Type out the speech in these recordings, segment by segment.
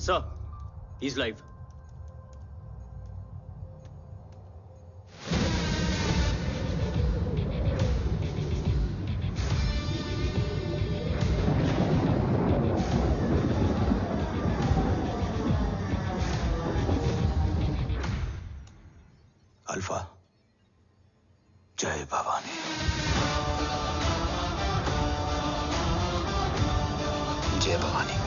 Sir, he's live. Alpha, जय भवानी। जय Bhavani.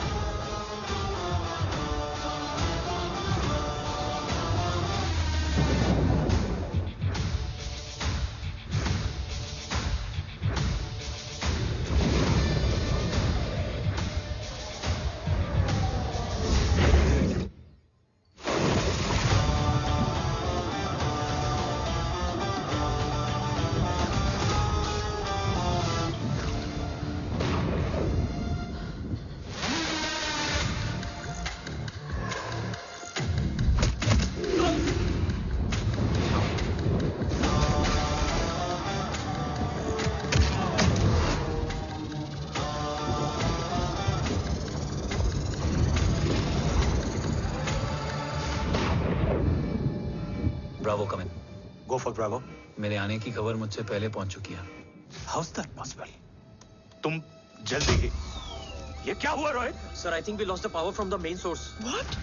Bravo come in. Go for Bravo. मेरे आने की खबर मुझसे पहले पहुंच चुकी है। How is that possible? तुम जल्दी ही। ये क्या हुआ Rohit? Sir, I think we lost the power from the main source. What?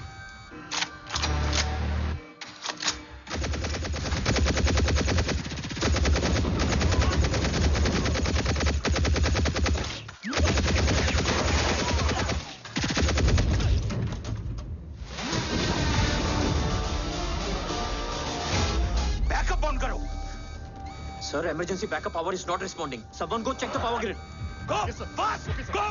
Sir, emergency backup power is not responding. Someone go check the power grid. Go! Yes, sir. Fast! Okay, sir. Go!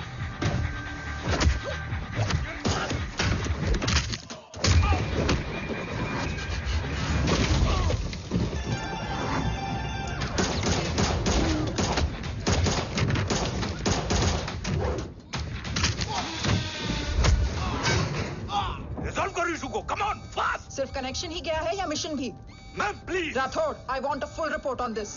Resolve करो issue को. Come on, fast! सिर्फ connection ही गया है या mission भी? Ma'am, please. Rathore, I want a full report on this.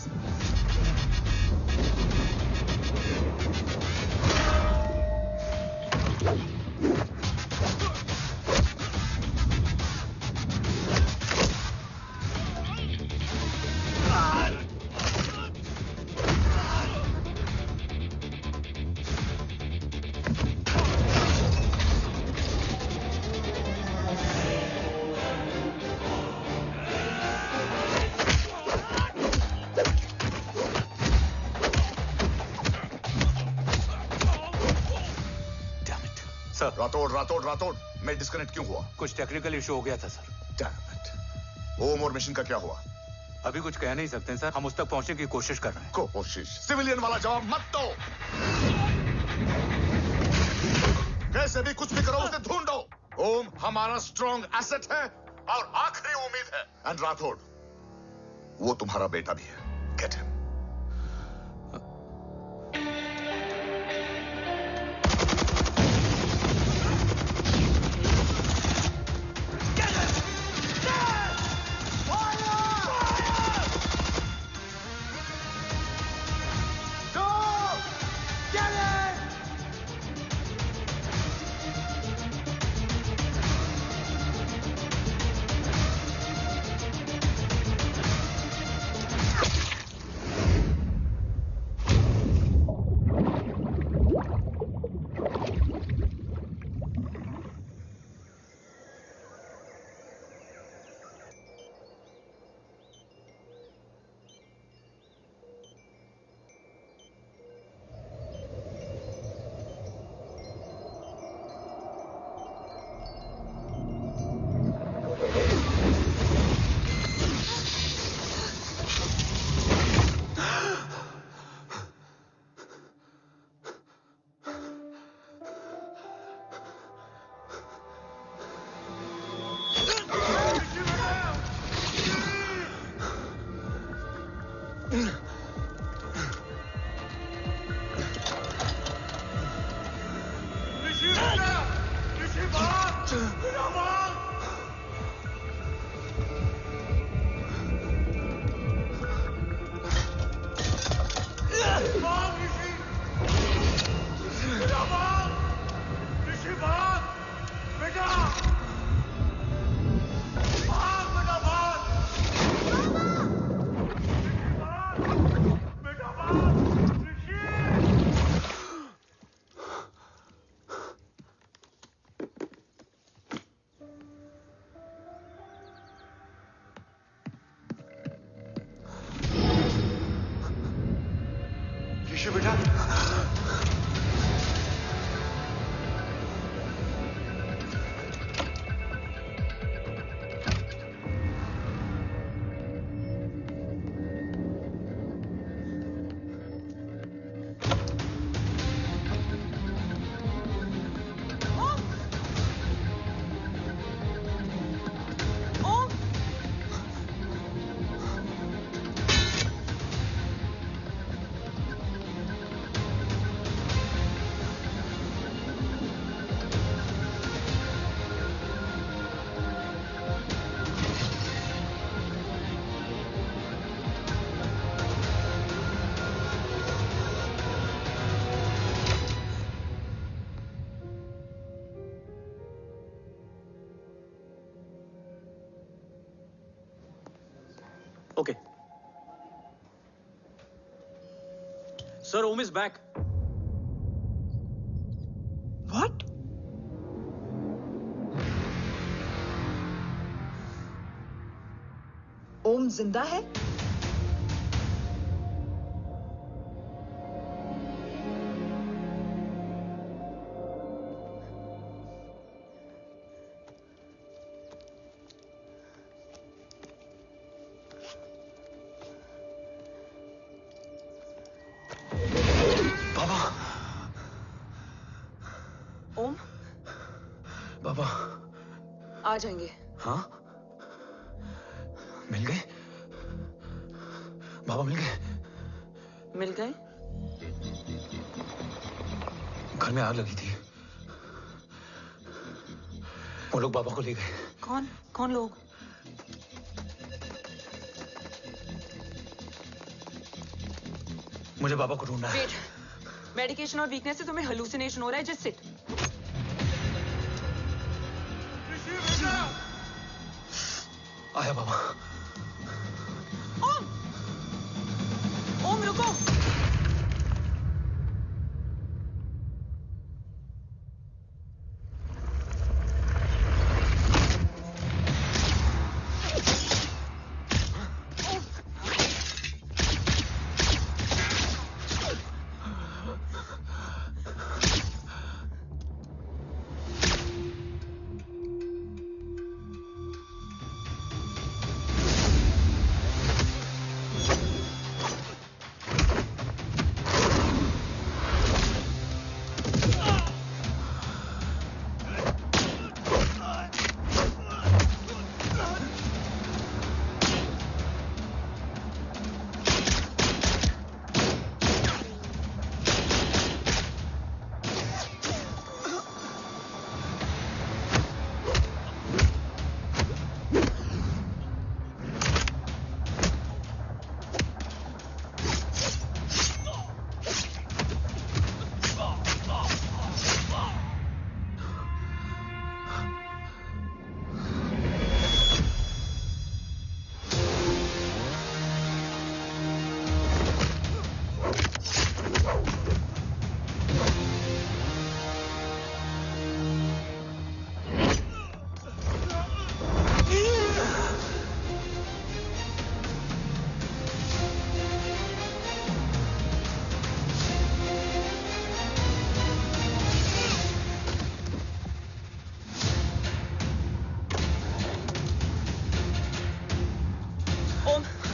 रातोड़ मैं disconnect क्यों हुआ? कुछ टेक्निकल इशू हो गया था सर। Damn it. ओम और मिशन का क्या हुआ? अभी कुछ कह नहीं सकते सर, हम उस तक पहुंचने की कोशिश कर रहे हैं। कोशिश? सिविलियन वाला जवाब मत दो। कैसे भी कुछ भी करो, उसे ढूंढो। ओम हमारा स्ट्रॉन्ग एसेट है और आखिरी उम्मीद है। एंड राठौड़, वो तुम्हारा बेटा भी है। Get him. ऋषि बेटा, Okay. Sir, Om is back. What? ओम जिंदा है? ओम बाबा आ जाएंगे। हाँ, मिल गए? बाबा मिल गए? मिल गए? घर में आग लगी थी, वो लोग बाबा को ले गए। कौन कौन लोग? मुझे बाबा को ढूंढना है। वेट, मेडिकेशन और वीकनेस से तुम्हें हेलुसिनेशन हो रहा है। Just sit. आया बाबा। ओम, ओम रुको।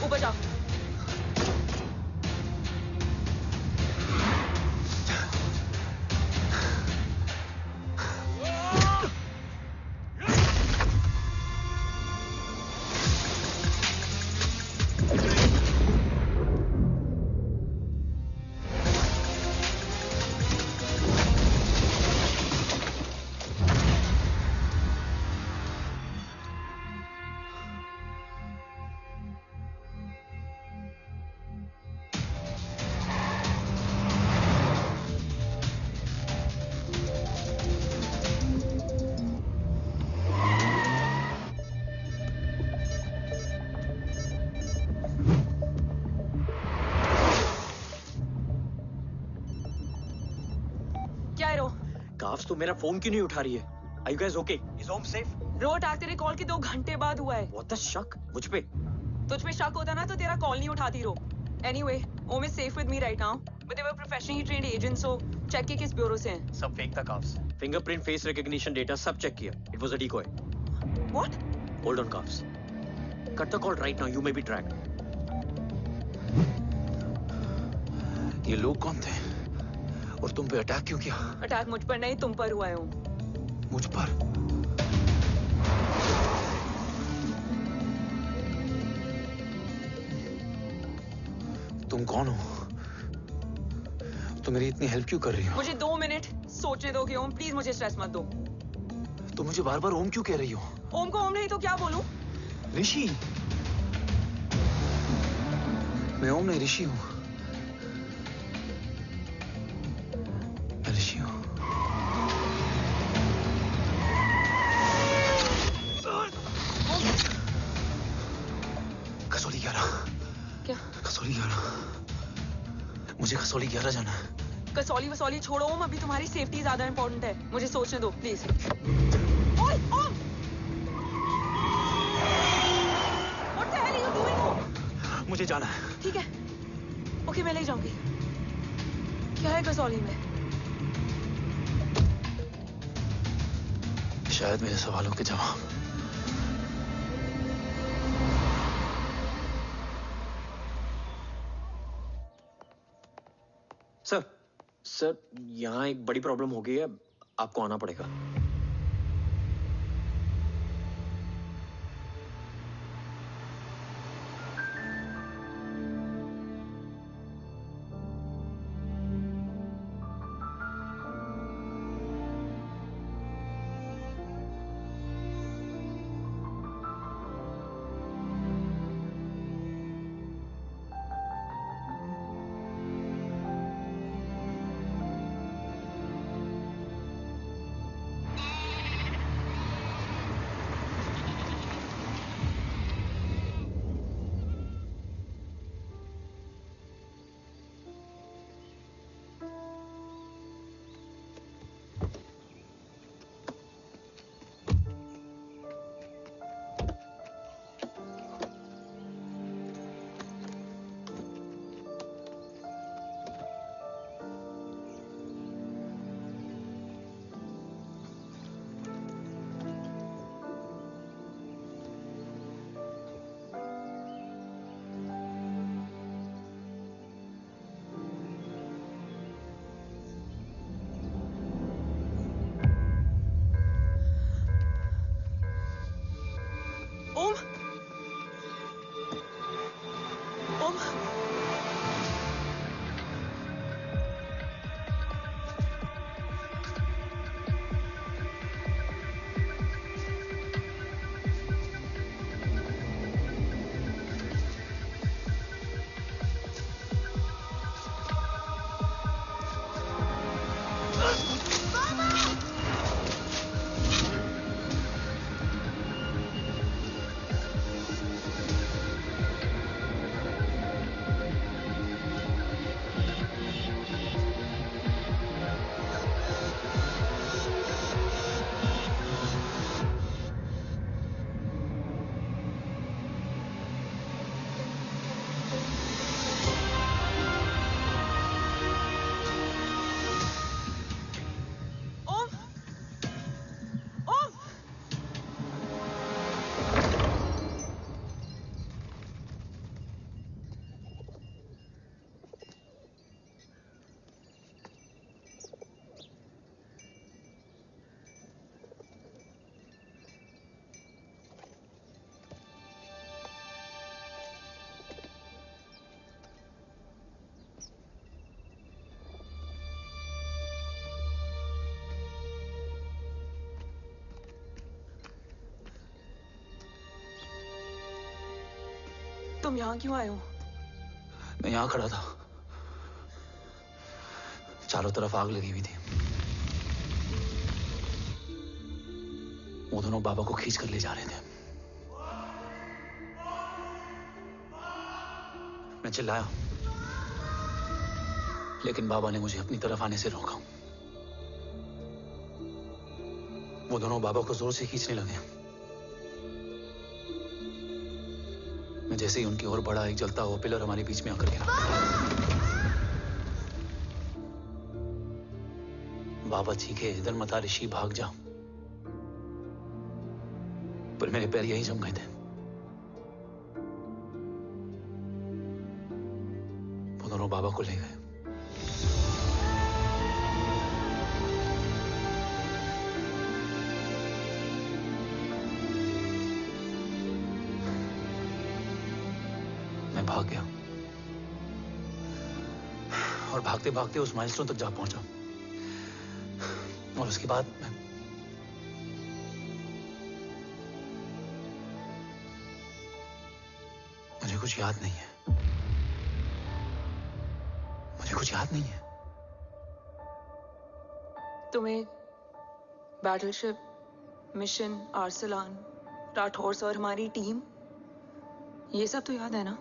ऊपर जाओ। काफ्स तो मेरा फोन क्यों नहीं उठा रही है? Are you guys okay? Is Om safe? रो अटैक तेरे कॉल के 2 घंटे बाद हुआ है। What the शक? मुझ पे? तुझ पे शक होता ना तो तेरा कॉल नहीं उठाती रो। Anyway, Om is safe with me right now, but they were professionally trained agents, so check के किस ब्यूरो से हैं? सब फेक था cops. Fingerprint, face recognition data सब चेक किया. It was a decoy. What? Hold on, cops. Cut the call right now. You may be tracked. ये लोग कौन थे? और तुम पे अटैक क्यों किया? अटैक मुझ पर नहीं, तुम पर हुआ है ओम। मुझ पर? तुम कौन हो? तुम मेरी इतनी हेल्प क्यों कर रही हो? मुझे 2 मिनट सोचने दोगे ओम? प्लीज मुझे स्ट्रेस मत दो। तुम मुझे बार बार ओम क्यों कह रही हो? ओम को ओम नहीं तो क्या बोलूं? ऋषि। मैं ओम नहीं, ऋषि हूं। मैं ऋषि हूं। कसौली 11। क्या? कसौली 11। मुझे कसौली 11 जाना है। कसौली वसौली छोड़ो ओम, अभी तुम्हारी सेफ्टी ज्यादा इंपॉर्टेंट है। मुझे सोचने दो प्लीज। ओए ओम! What the hell are you doing, ओम? मुझे जाना है। ठीक है, ओके मैं ले जाऊंगी। क्या है कसौली में? शायद मेरे सवालों के जवाब। सर, यहाँ एक बड़ी प्रॉब्लम हो गई है. आपको आना पड़ेगा. ओम! ओम! तुम यहाँ क्यों आए हो? मैं यहाँ खड़ा था, चारों तरफ आग लगी हुई थी। वो दोनों बाबा को खींच कर ले जा रहे थे। मैं चिल्लाया, लेकिन बाबा ने मुझे अपनी तरफ आने से रोका। वो दोनों बाबा को जोर से खींचने लगे। मैं जैसे ही उनकी ओर बढ़ा, एक जलता हुआ पिलर हमारे बीच में आकर गिरा। बाबा चीखे, इधर मत आ ऋषि, भाग जा। पर मेरे पैर यहीं जम गए थे। वो दोनों बाबा को ले गए। मैं भाग गया और भागते भागते उस माइलस्टोन तक जा पहुंचा। और उसके बाद मुझे कुछ याद नहीं है। मुझे कुछ याद नहीं है। तुम्हें बैटलशिप, मिशन, आर्सलान, राठौर और हमारी टीम, ये सब तो याद है ना?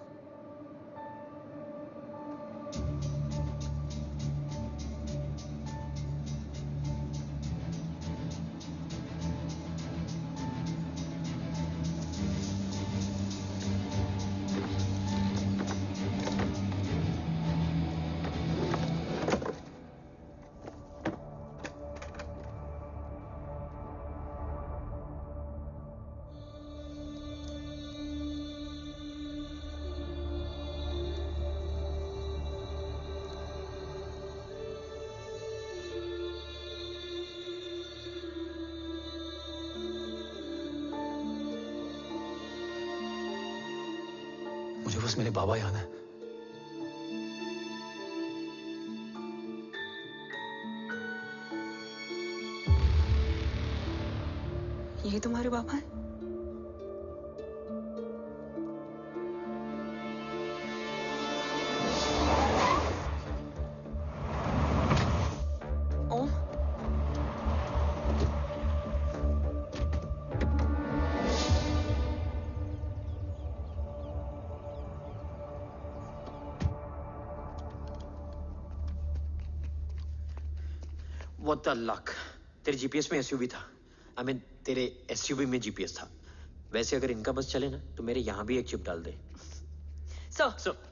मुझे बस मेरे बाबा याद है। ये तुम्हारे बाबा हैं? ओम, What the luck? तेरे जीपीएस में एसयूवी था। I mean, तेरे एसयूवी में जीपीएस था। वैसे अगर इनका बस चले ना तो मेरे यहां भी एक चिप डाल दे। सर।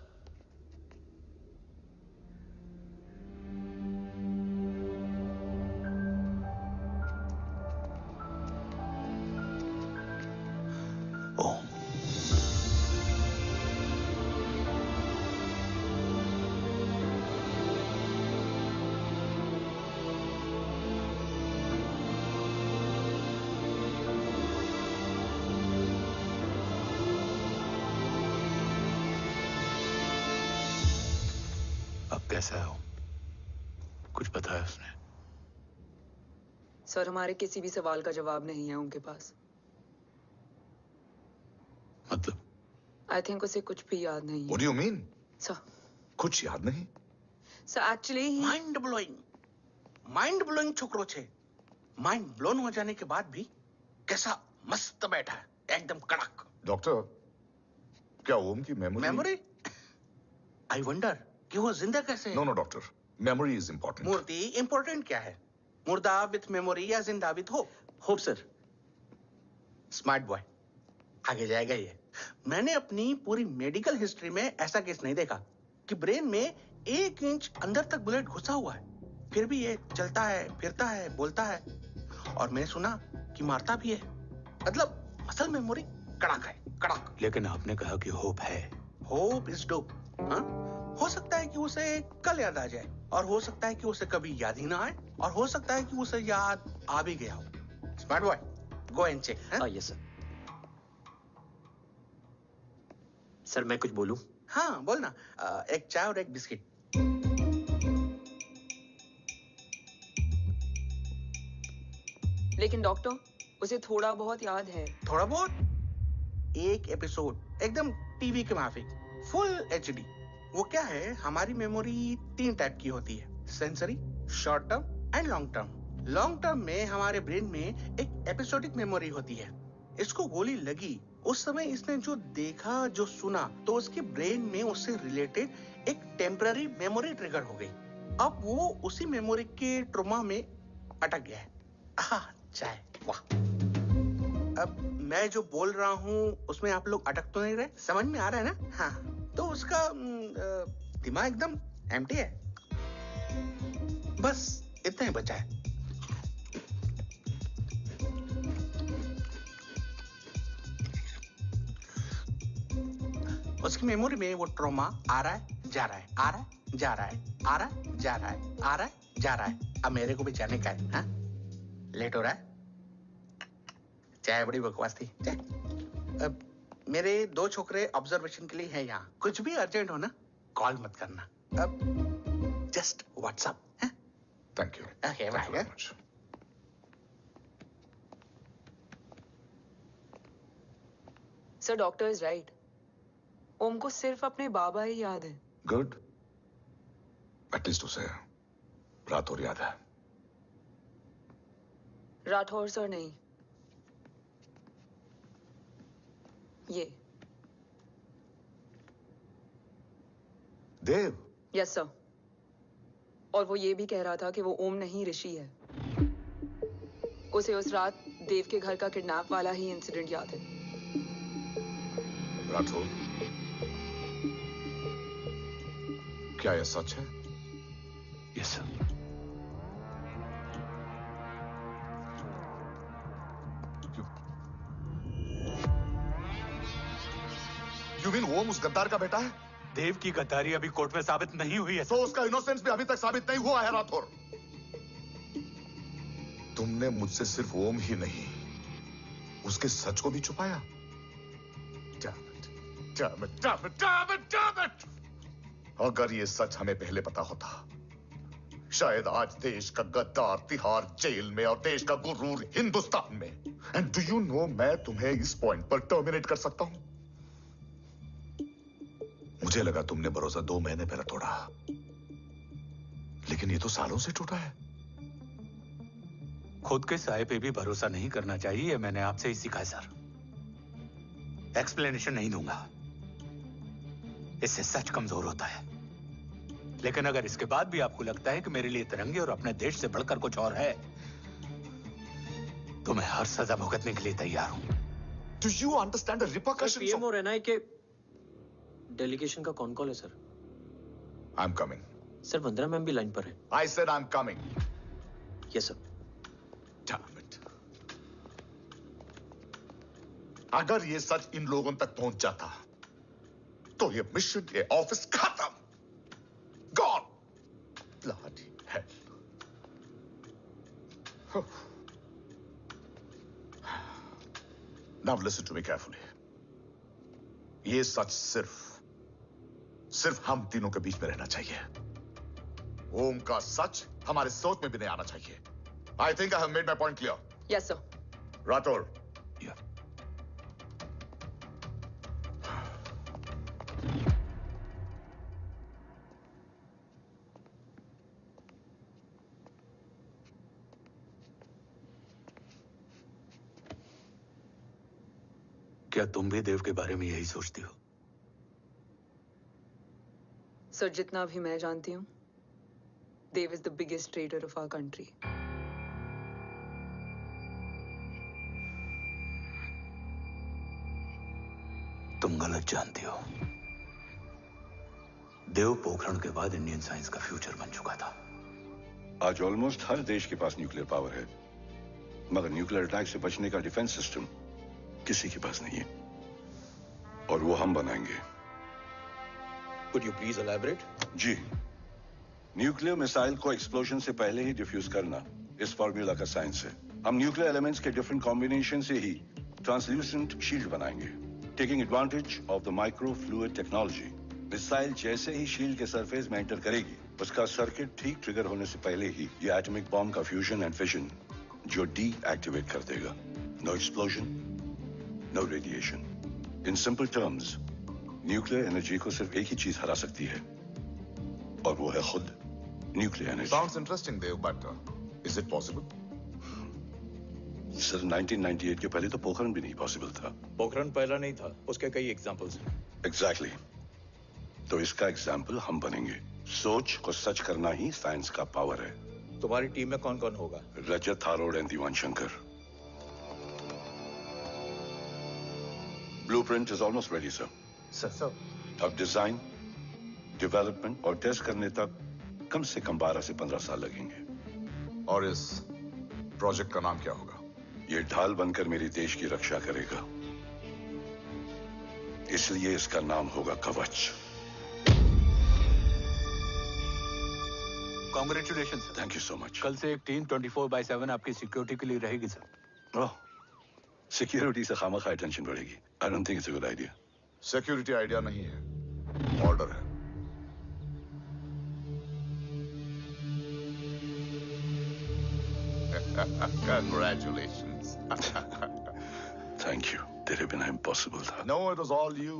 ओम, अब कैसा है ओम? कुछ बताया उसने? सर, हमारे किसी भी सवाल का जवाब नहीं है उनके पास। मतलब? आई थिंक उसे कुछ भी याद नहीं What है। do you mean? सर, कुछ याद नहीं? एक्चुअली माइंड ब्लोइंग छोकरो छे। माइंड ब्लोन हो जाने के बाद भी कैसा मस्त बैठा है, एकदम कड़क। डॉक्टर, क्या ओम की मेमोरी? आई वंडर कि वो जिंदा कैसे है? No doctor, memory is important. मूर्ति इंपॉर्टेंट क्या है? मुर्दा विथ मेमोरी या जिंदा with hope? Hope sir. Smart boy, आगे जाएगा ये। मैंने अपनी पूरी मेडिकल हिस्ट्री में ऐसा केस नहीं देखा कि ब्रेन में 1 इंच अंदर तक बुलेट घुसा हुआ है, फिर भी ये चलता है, फिरता है, बोलता है, और मैंने सुना कि मारता भी है। मतलब असल मेमोरी कड़क है, कड़क। लेकिन आपने कहा कि होप है। Hope is dope. हाँ? हो सकता है कि उसे कल याद आ जाए, और हो सकता है कि उसे कभी याद ही ना आए, और हो सकता है कि उसे याद आ भी गया हो। Smart boy, go and check. Yes sir. Sir मैं कुछ बोलूं? हाँ बोल ना। एक चाय और एक बिस्किट। लेकिन डॉक्टर, उसे थोड़ा बहुत याद है। थोड़ा बहुत? एक एपिसोड एकदम टीवी के माफिक, फुल एचडी। वो क्या है, हमारी मेमोरी 3 टाइप की होती है, sensory, short term and long term. Long term में हमारे ब्रेन में एक एपिसोडिक मेमोरी होती है। इसको गोली लगी, उस समय इसने जो देखा, जो सुना, तो उसके ब्रेन में उससे रिलेटेड एक टेम्पररी मेमोरी ट्रिगर हो गई। अब वो उसी मेमोरी के ट्रॉमा में अटक गया है। चाय, वाह। अब मैं जो बोल रहा हूँ उसमें आप लोग अटक तो नहीं रहे? समझ में आ रहा है ना? हाँ, तो उसका दिमाग एकदम एम्प्टी है। बस इतना ही बचा है। उसकी मेमोरी में वो ट्रॉमा आ रहा है, जा रहा है, आ रहा है, जा रहा है, आ रहा है, जा रहा है, आ रहा है, जा रहा है। अब मेरे को भी जाने का है। हाँ, लेट हो रहा है। चाय बड़ी बकवास थी। चाय। अब मेरे 2 छोकरे ऑब्जर्वेशन के लिए हैं यहाँ। कुछ भी अर्जेंट हो ना, कॉल मत करना। अब just WhatsApp. Thank you. Okay, bye. Sir, doctor is right. Om को सिर्फ अपने बाबा ही याद है। गुड। एटलीस्ट उसे राठौर याद है। राठौर सर नहीं, ये देव। Yes sir. और वो ये भी कह रहा था कि वो ओम नहीं, ऋषि है। उसे उस रात देव के घर का किडनैप वाला ही इंसिडेंट याद है। राठौर, क्या यह सच है? Yes sir. यू मीन ओम उस गद्दार का बेटा है? देव की गद्दारी अभी कोर्ट में साबित नहीं हुई है। तो उसका इनोसेंस भी अभी तक साबित नहीं हुआ है राठौर। तुमने मुझसे सिर्फ ओम ही नहीं, उसके सच को भी छुपाया। Damn it! अगर ये सच हमें पहले पता होता, शायद आज देश का गद्दार तिहाड़ जेल में और देश का गुरूर हिंदुस्तान में। एंड डू यू नो, मैं तुम्हें इस पॉइंट पर टर्मिनेट कर सकता हूं। मुझे लगा तुमने भरोसा 2 महीने पहले तोड़ा, लेकिन ये तो सालों से टूटा है। खुद के साय पे भी भरोसा नहीं करना चाहिए, मैंने आपसे ही सीखा है सर। एक्सप्लेनेशन नहीं दूंगा, इससे सच कमजोर होता है। लेकिन अगर इसके बाद भी आपको लगता है कि मेरे लिए तिरंगे और अपने देश से बढ़कर कुछ और है, तो मैं हर सजा भुगतने के लिए तैयार हूं। Do you understand the repercussions of... PM और एनआई के डेलीगेशन का कौन कॉल है sir? I'm coming. Sir, Vandana ma'am भी लाइन पर है। I said I'm coming. Yes sir. Damn it. अगर ये सच इन लोगों तक पहुंच जाता, तो ये मिशन, ये ऑफिस खत्म। Gone. Bloody hell. Now listen to me carefully. ये सच सिर्फ हम तीनों के बीच में रहना चाहिए। ओम का सच हमारे सोच में भी नहीं आना चाहिए। I think I have made my point clear. Yes sir. Rathore. क्या तुम भी देव के बारे में यही सोचती हो? सर, जितना भी मैं जानती हूँ, Dev is the biggest trader of our country. तुम गलत जानती हो। देव पोखरण के बाद इंडियन साइंस का फ्यूचर बन चुका था। आज ऑलमोस्ट हर देश के पास न्यूक्लियर पावर है, मगर न्यूक्लियर अटैक से बचने का डिफेंस सिस्टम किसी के पास नहीं है, और वो हम बनाएंगे। Could you please elaborate? जी, न्यूक्लियर मिसाइल को एक्सप्लोजन से पहले ही डिफ्यूज करना इस फॉर्मूला का साइंस है। हम न्यूक्लियर एलिमेंट्स के डिफरेंट कॉम्बिनेशन से ही ट्रांसल्यूसेंट शील्ड बनाएंगे, taking advantage of the micro fluid technology. Missile जैसे ही शील्ड के सरफेस में एंटर करेगी, उसका सर्किट ठीक ट्रिगर होने से पहले ही ये एटॉमिक बॉम्ब का फ्यूजन एंड फिशन जो डीएक्टिवेट कर देगा। No explosion, no radiation. In simple terms, nuclear energy को सिर्फ एक ही चीज हरा सकती है, और वो है खुद nuclear energy. Sounds interesting, Dev, but is it possible? Sir, 1998 के पहले तो पोखरण भी नहीं पॉसिबल था। पोखरण पहला नहीं था, उसके कई एग्जांपल्स हैं। एग्जैक्टली। तो इसका एग्जाम्पल हम बनेंगे। सोच को सच करना ही साइंस का पावर है। तुम्हारी टीम में कौन कौन होगा? Rajat, Tharod and Diwan Shankar. Blueprint is almost ready sir. Sir अब डिजाइन, डेवलपमेंट और टेस्ट करने तक कम से कम 12 से 15 साल लगेंगे। और इस प्रोजेक्ट का नाम क्या होगा? ये ढाल बनकर मेरे देश की रक्षा करेगा, इसलिए इसका नाम होगा कवच। Congratulation sir. Thank you so much. कल से एक टीम 24/7 आपकी सिक्योरिटी के लिए रहेगी सर। ओह, सिक्योरिटी से खामखा टेंशन बढ़ेगी। I don't think it's a good idea. Security idea नहीं है, ऑर्डर है। Congratulations. थैंक यू, तेरे बिना इम्पॉसिबल था। No, it was all you.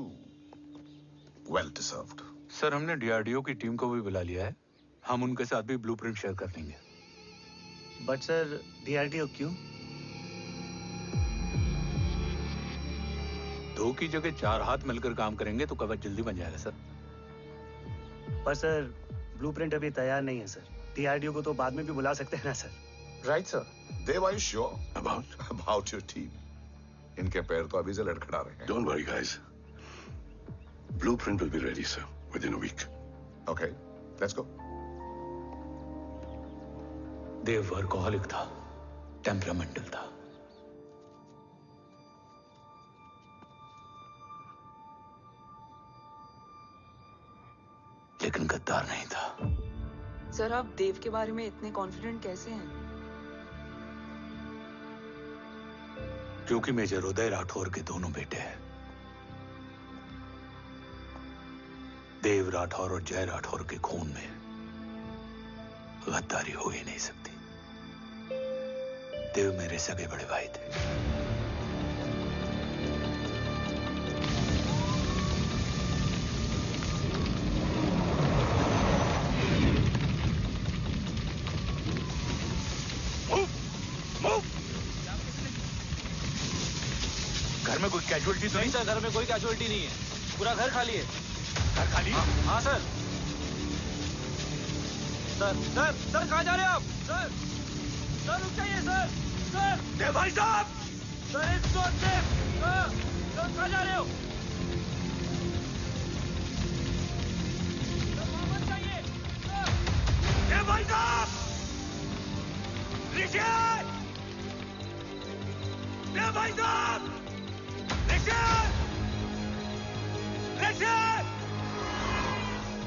Well deserved. Sir हमने डीआरडीओ की टीम को भी बुला लिया है, हम उनके साथ भी ब्लूप्रिंट शेयर कर लेंगे। बट सर डीआरडीओ क्यों? 2 की जगह 4 हाथ मिलकर काम करेंगे तो कवच जल्दी बन जाएगा सर। पर सर ब्लूप्रिंट अभी तैयार नहीं है सर। डीआरडीओ को तो बाद में भी बुला सकते हैं ना sir. Right sir. Dave, are you sure About? about your team? इनके पैर तो अभी से लड़खड़ा रहे हैं। Don't worry, guys. Blueprint will be ready, sir, within a week. Okay, let's go. Dev workaholic था, टेम्परामेंटल था। लेकिन गद्दार नहीं था। सर आप देव के बारे में इतने कॉन्फिडेंट कैसे हैं? क्योंकि मेजर उदय राठौर के दोनों बेटे हैं। देव राठौर और जय राठौर के खून में गद्दारी हो ही नहीं सकती। देव मेरे सगे बड़े भाई थे। घर में कोई कैजुअलिटी तो नहीं? सर घर में कोई कैजुअलिटी नहीं है, पूरा घर खाली है। घर खाली? हाँ सर। सर कहाँ जा रहे हैं आप? सर रुक जाइए सर। देव भाई साहब! Sir it's not safe. Sir कहाँ जा रहे हो? सर वहाँ मत जाइए। देव भाई साहब! ऋषि! देव भाई साहब! ऋषि! ऋषि!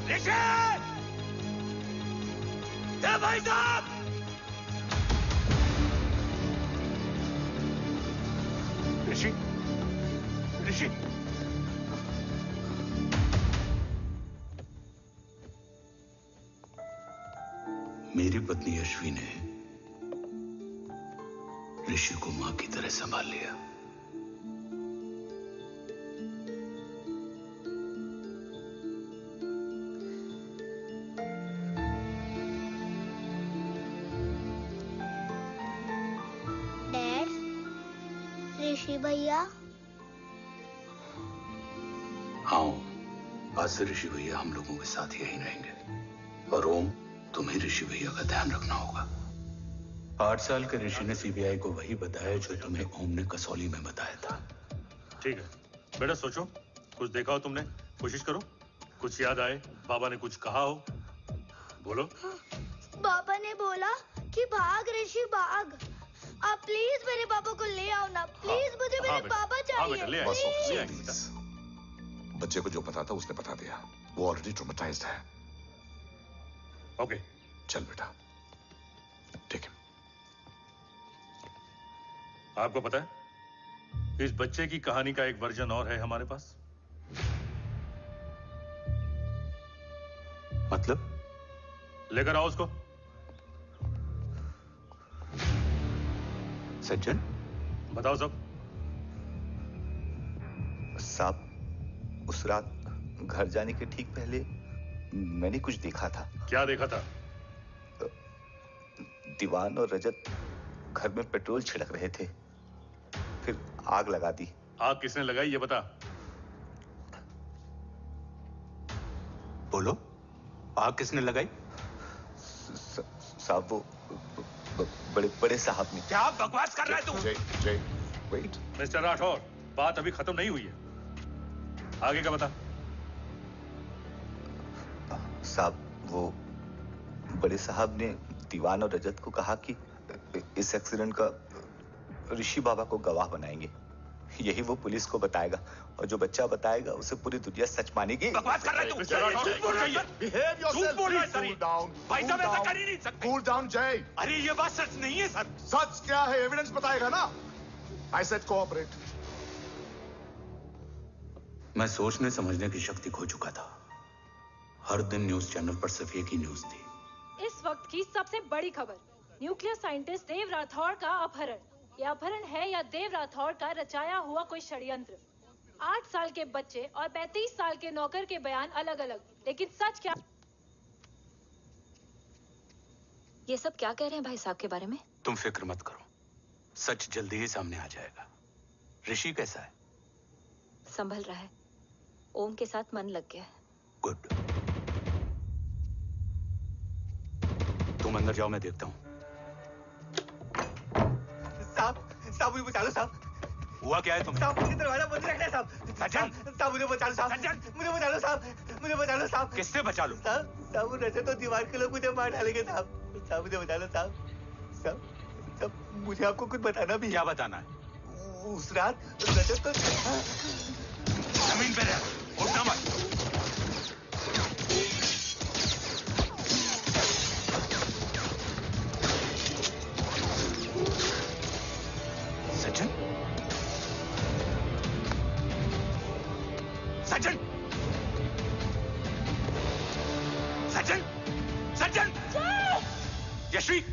ऋषि! देव भाई साहब! ऋषि! ऋषि! मेरी पत्नी अश्वी ने ऋषि को मां की तरह संभाल लिया। डैड, ऋषि भैया। हाँ, आज से ऋषि भैया हम लोगों के साथ यहीं रहेंगे। और ओम, तुम्हें ऋषि भैया का ध्यान रखना होगा। 8 साल के ऋषि ने सीबीआई को वही बताया जो तुम्हें ओम ने कसौली में बताया था। ठीक है बेटा, सोचो, कुछ देखा हो तुमने, कोशिश करो, कुछ याद आए, बाबा ने कुछ कहा हो, बोलो। पापा ने बोला कि भाग ऋषि भाग। आप प्लीज मेरे पापा को ले आओ ना, प्लीज मुझे मेरे पापा चाहिए। ले बस आएंगे, ऑफिसर, बच्चे को जो पता था उसने बता दिया। वो ऑलरेडी ट्रॉमेटाइज्ड है। ओके, चल बेटा, ठीक है। आपको पता है इस बच्चे की कहानी का एक वर्जन और है हमारे पास। मतलब? लेकर आओ उसको। सज्जन, बताओ सब। साहब, उस रात घर जाने के ठीक पहले मैंने कुछ देखा था। क्या देखा था? दीवान और रजत घर में पेट्रोल छिड़क रहे थे, फिर आग लगा दी। आग किसने लगाई ये बता। बोलो, आग किसने लगाई? साहब, वो बड़े बड़े साहब ने। क्या बकवास कर रहा है तू? जय, वेट। मिस्टर राठौर, बात अभी खत्म नहीं हुई है। आगे का बता। साहब, वो बड़े साहब ने दीवान और रजत को कहा कि इस एक्सीडेंट का ऋषि बाबा को गवाह बनाएंगे। यही वो पुलिस को बताएगा और जो बच्चा बताएगा उसे पूरी दुनिया सच मानेगी। बकवास कर रहा है तू। झूठ बोल रही है। Behave yourself. Cool down. भाई साहब ऐसा कर ही नहीं सकते। Cool down, Jay. अरे ये बात सच नहीं है सर। सच क्या है? एविडेंस बताएगा ना। I said cooperate. मैं सोचने समझने की शक्ति खो चुका था। हर दिन न्यूज चैनल पर सिर्फ एक ही न्यूज थी। इस वक्त की सबसे बड़ी खबर, न्यूक्लियर साइंटिस्ट देव राठौड़ का अपहरण। यह अपहरण है या देव राठौड़ का रचाया हुआ कोई षड्यंत्र। 8 साल के बच्चे और 35 साल के नौकर के बयान अलग अलग, लेकिन सच क्या? ये सब क्या कह रहे हैं भाई साहब के बारे में? तुम फिक्र मत करो, सच जल्दी ही सामने आ जाएगा। ऋषि कैसा है? संभल रहा है। ओम के साथ मन लग गया है। गुड। तुम अंदर जाओ, मैं देखता हूँ। साहब मुझे बचा लो साहब। हुआ क्या है तुम्हें? साहब मुझे दरवाजा बंद रखना है साहब। सज्जन, साहब मुझे बचा लो साहब। सज्जन, मुझे बचा लो साहब। मुझे बचा लो साहब। किससे बचा लो? साहब वो रजत तो दीवार के लोग मुझे मार डालेंगे साहब। साहब मुझे बचा लो साहब। साहब मुझे आपको कुछ बताना भी है। क्या बताना है? उस रात रजत तो जमीन पे रह, उठना मत। सज्जन, सज्जन, सज्जन, सज्जन, यश्वी,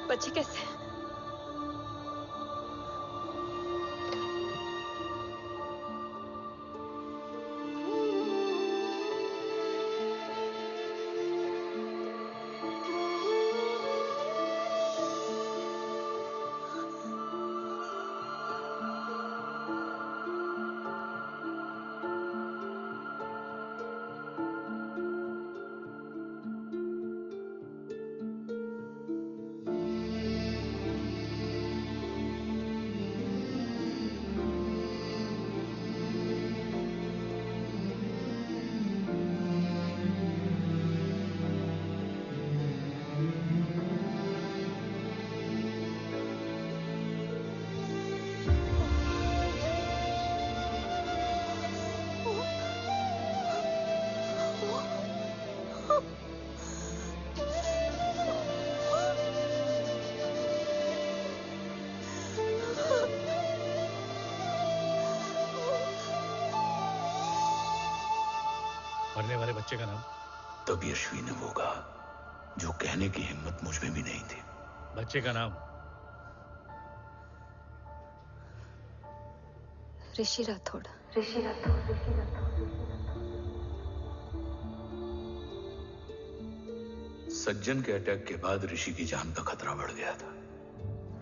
बच्चे कैसे? मरने वाले बच्चे का नाम? तब यश्वी ने वो कहा जो कहने की हिम्मत मुझ में भी नहीं थी। बच्चे का नाम? ऋषि राठौड़। सज्जन के अटैक के बाद ऋषि की जान का खतरा बढ़ गया था।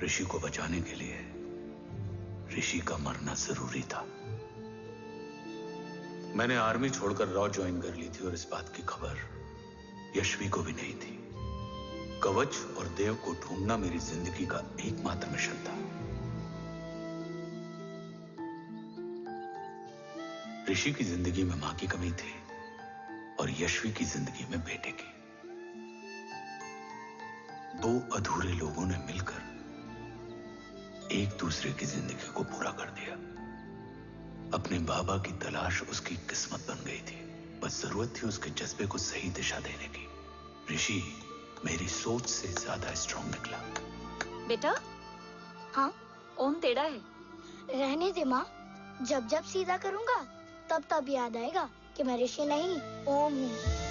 ऋषि को बचाने के लिए ऋषि का मरना जरूरी था। मैंने आर्मी छोड़कर रॉ ज्वाइन कर ली थी और इस बात की खबर यश्वी को भी नहीं थी। कवच और देव को ढूंढना मेरी जिंदगी का एकमात्र मिशन था। ऋषि की जिंदगी में मां की कमी थी और यश्वी की जिंदगी में बेटे की। दो अधूरे लोगों ने मिलकर एक दूसरे की जिंदगी को पूरा कर दिया। अपने बाबा की तलाश उसकी किस्मत बन गई थी, बस जरूरत थी उसके जज्बे को सही दिशा देने की। ऋषि मेरी सोच से ज्यादा स्ट्रांग निकला। बेटा, हाँ ओम टेढ़ा है। रहने दे माँ, जब जब सीधा करूँगा तब तब याद आएगा कि मैं ऋषि नहीं ओम हूँ।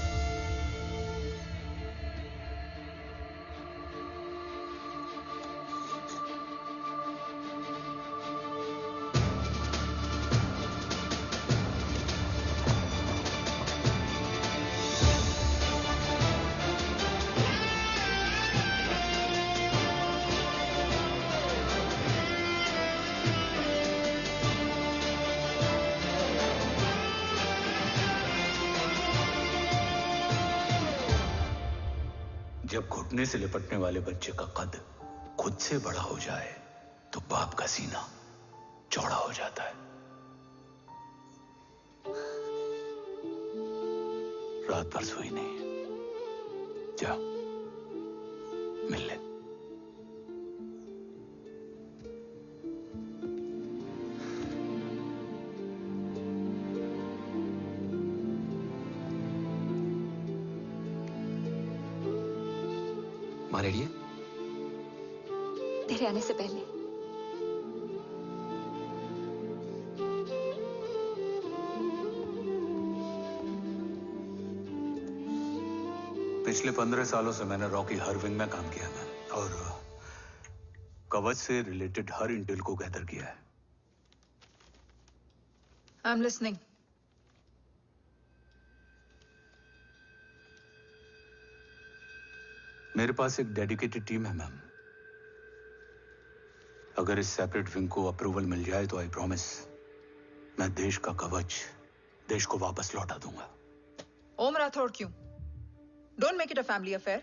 जब घुटने से लिपटने वाले बच्चे का कद खुद से बड़ा हो जाए तो बाप का सीना चौड़ा हो जाता है। रात भर सोई नहीं, जा मिल ले। माँ रेडी है? तेरे आने से पहले। पिछले 15 सालों से मैंने रॉकी हर विंग में काम किया है और कवच से रिलेटेड हर इंटेल को गैदर किया है। I am listening. मेरे पास एक डेडिकेटेड टीम है मैम। अगर इस सेपरेट विंग को अप्रूवल मिल जाए तो आई प्रॉमिस मैं देश का कवच देश को वापस लौटा दूंगा। ओम राठौड़ क्यों? Don't make it a family affair.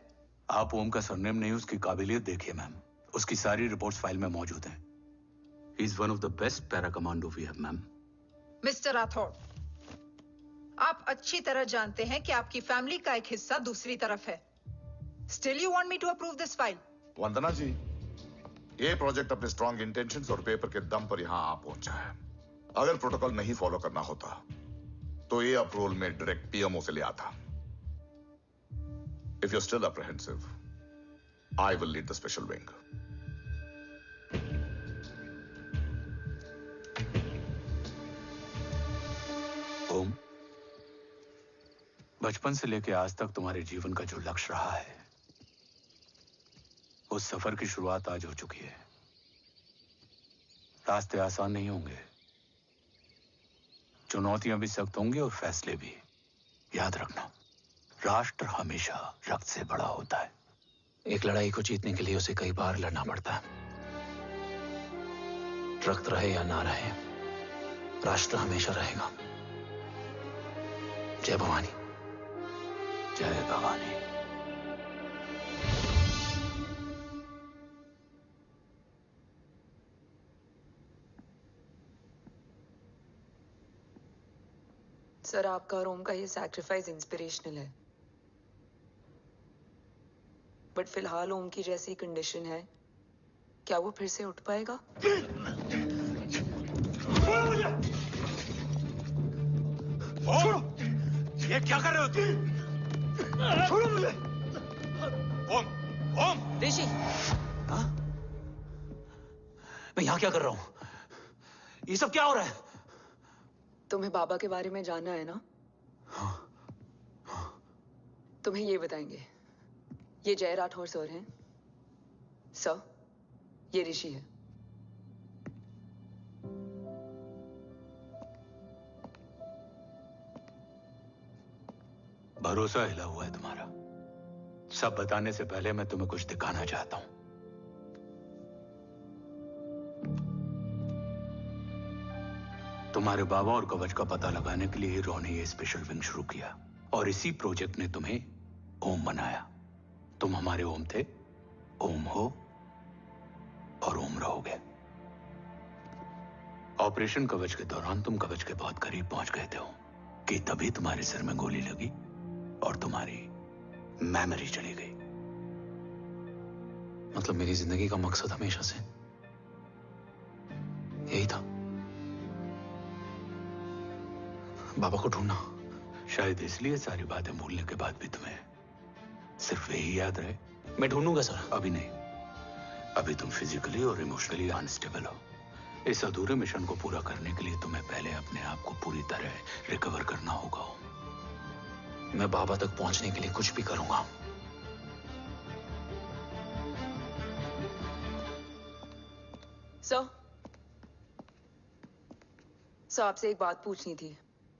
आप ओम का सरनेम नहीं, उसकी काबिलियत देखिए मैम। उसकी सारी रिपोर्ट्स फाइल में मौजूद हैं। He is one of the best para commando we have ma'am. Mister Rathore, आप अच्छी तरह जानते हैं कि आपकी फैमिली का एक हिस्सा दूसरी तरफ है। Still you want me to approve this file? वंदना जी, ये प्रोजेक्ट अपने स्ट्रॉन्ग इंटेंशंस और पेपर के दम पर यहां आ पहुंचा है। अगर प्रोटोकॉल नहीं फॉलो करना होता तो ये अप्रूवल में डायरेक्ट पीएमओ से ले आता। If you are still apprehensive, I will lead the special wing. Om, बचपन से लेकर आज तक तुम्हारे जीवन का जो लक्ष्य रहा है, उस सफर की शुरुआत आज हो चुकी है। रास्ते आसान नहीं होंगे, चुनौतियां भी सख्त होंगी और फैसले भी। याद रखना, राष्ट्र हमेशा रक्त से बड़ा होता है। एक लड़ाई को जीतने के लिए उसे कई बार लड़ना पड़ता है। रक्त रहे या ना रहे, राष्ट्र हमेशा रहेगा। जय भवानी। जय भवानी। सर, आपका और ओम का ये सैक्रिफाइस इंस्पिरेशनल है, बट फिलहाल ओम की जैसी कंडीशन है, क्या वो फिर से उठ पाएगा? छोड़ो! ये क्या कर रहे हो तुम? छोड़ो मुझे! ओम! ओम! ऋषि! हाँ? मैं यहाँ क्या कर रहा हूँ? ये सब क्या हो रहा है? तुम्हें बाबा के बारे में जानना है ना? तुम्हें ये बताएंगे। ये जय राठौर सर हैं। सर, ये ऋषि है। भरोसा हिला हुआ है तुम्हारा। सब बताने से पहले मैं तुम्हें कुछ दिखाना चाहता हूं। तुम्हारे बाबा और कवच का पता लगाने के लिए हीरो ने ये स्पेशल विंग शुरू किया और इसी प्रोजेक्ट ने तुम्हें ओम बनाया। तुम हमारे ओम थे, ओम हो और ओम रहोगे। ऑपरेशन कवच के दौरान तुम कवच के बहुत करीब पहुंच गए थे कि तभी तुम्हारे सिर में गोली लगी और तुम्हारी मेमोरी चली गई। मतलब मेरी जिंदगी का मकसद हमेशा से यही था। बाबा को ढूंढना। शायद इसलिए सारी बातें भूलने के बाद भी तुम्हें सिर्फ यही याद रहे। मैं ढूंढूंगा सर। अभी नहीं। अभी तुम फिजिकली और इमोशनली अनस्टेबल हो। इस अधूरे मिशन को पूरा करने के लिए तुम्हें पहले अपने आप को पूरी तरह रिकवर करना होगा। मैं बाबा तक पहुंचने के लिए कुछ भी करूंगा। सर आपसे एक बात पूछनी थी।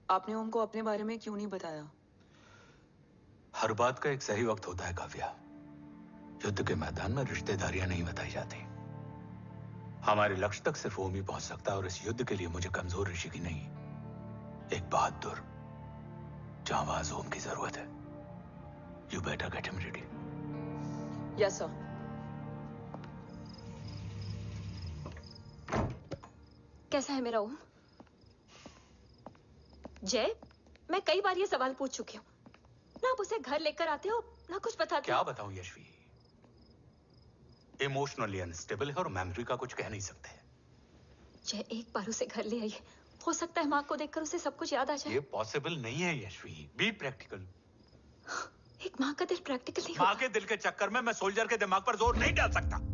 आपने ओम को अपने बारे में क्यों नहीं बताया? हर बात का एक सही वक्त होता है काव्या। युद्ध के मैदान में रिश्तेदारियां नहीं बताई जाती। हमारे लक्ष्य तक सिर्फ ओम ही पहुंच सकता है और इस युद्ध के लिए मुझे कमजोर ऋषि की नहीं, एक बहादुर जांबाज ओम की जरूरत है। You better get him ready. Yes sir. कैसा है मेरा ओम? जय, मैं कई बार ये सवाल पूछ चुकी हूँ। ना आप उसे घर लेकर आते हो, ना कुछ बताते क्या हो। बताऊं यशवी? इमोशनली अनस्टेबल है और मेमोरी का कुछ कह नहीं सकते। जय, एक बार उसे घर ले आइए। हो सकता है माँ को देखकर उसे सब कुछ याद आ जाए। ये पॉसिबल नहीं है यशवी। Be practical. एक माँ का दिल प्रैक्टिकल नहीं माँ के दिल के चक्कर में मैं सोल्जर के दिमाग पर जोर नहीं डाल सकता।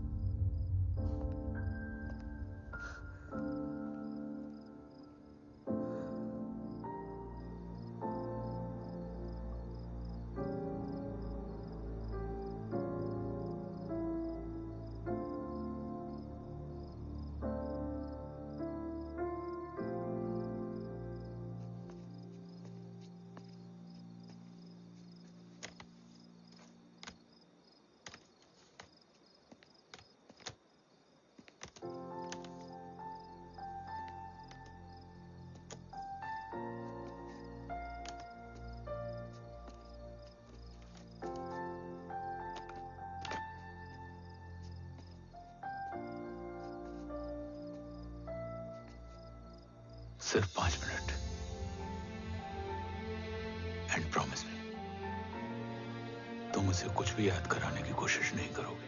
सिर्फ 5 मिनट। एंड प्रॉमिस मी, तुम उसे कुछ भी याद कराने की कोशिश नहीं करोगे।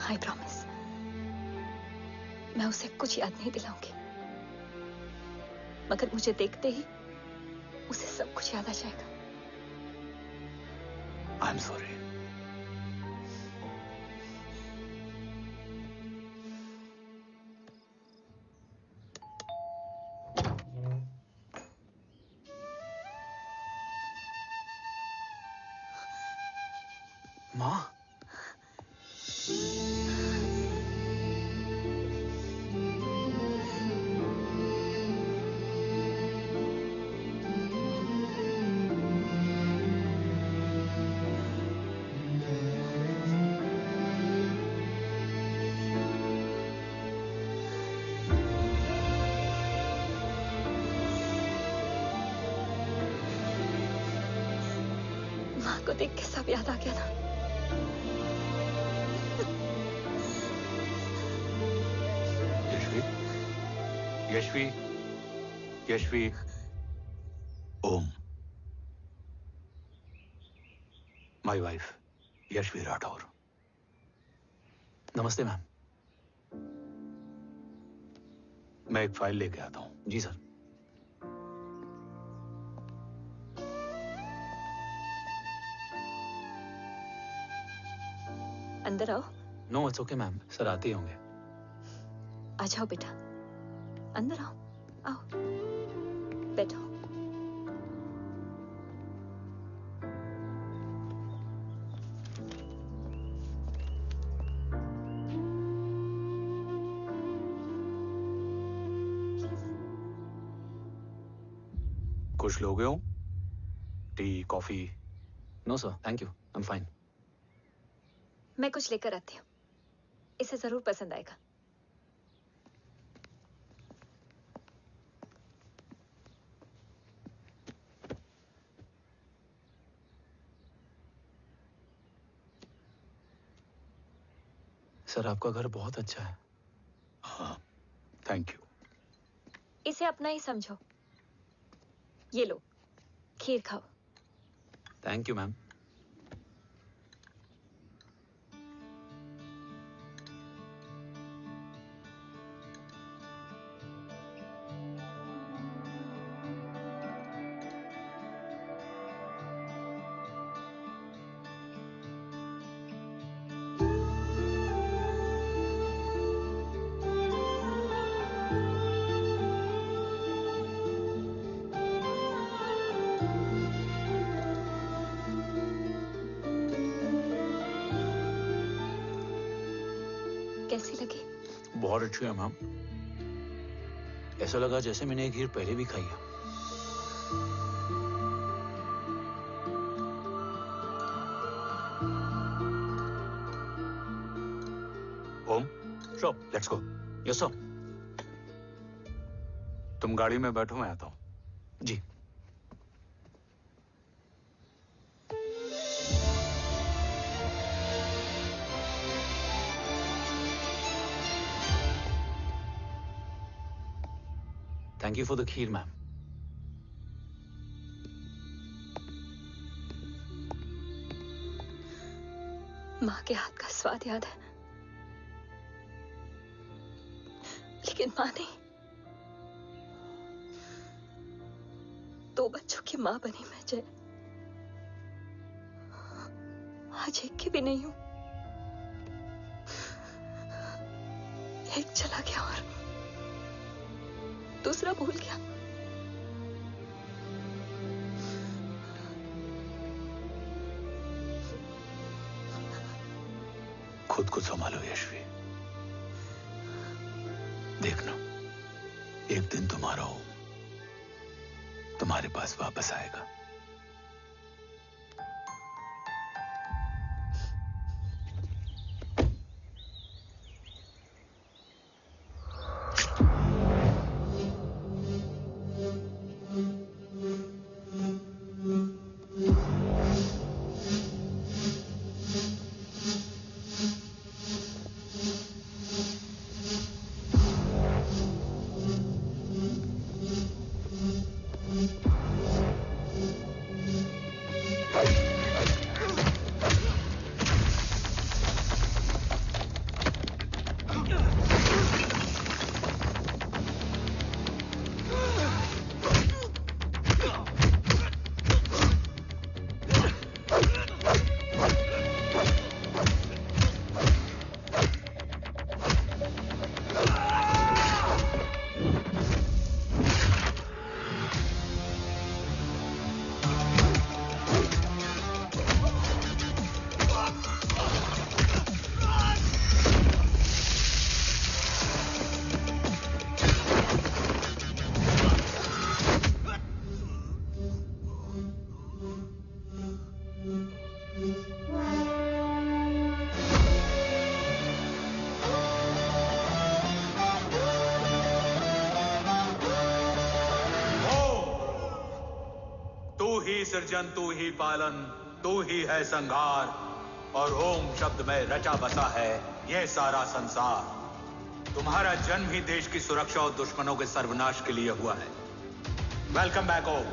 I promise. मैं उसे कुछ याद नहीं दिलाऊंगी, मगर मुझे देखते ही उसे सब कुछ याद आ जाएगा। I am sorry. माँ, माँ को देख के सब याद आ गया था। यशवी, यशवी, ओम। My wife Yashvi Rathore. नमस्ते मैम। मैं एक फाइल लेके आता हूं। जी सर। अंदर आओ। No it's okay ma'am, sir आते ही होंगे। आ जाओ बेटा, अंदर आओ। आओ, बैठो। कुछ लोगे हो? Tea, coffee? No sir, thank you, I am fine. मैं कुछ लेकर आती हूँ, इसे जरूर पसंद आएगा। सर आपका घर बहुत अच्छा है। हाँ, थैंक यू। इसे अपना ही समझो। ये लो, खीर खाओ। Thank you ma'am. कैसी लगी? बहुत अच्छी है मैम। ऐसा लगा जैसे मैंने एक खीर पहले भी खाई है। ओम, चलो लेट्स गो। Yes sir. तुम गाड़ी में बैठो, मैं आता हूं। जी। Thank you for the kheer, ma'am. माँ के हाथ का स्वाद याद है, लेकिन माँ नहीं। 2 बच्चों की माँ बनी मैं जय। आज एक की भी नहीं हूं। एक चला गया और दूसरा भूल गया। खुद को संभालो यशवी। देखना, एक दिन तुम्हारा हो तुम्हारे पास वापस आएगा। सृजन तू ही पालन, तू ही है संहार, और ओम शब्द में रचा बसा है ये सारा संसार। तुम्हारा जन्म ही देश की सुरक्षा और दुश्मनों के सर्वनाश के लिए हुआ है। वेलकम बैक ओम।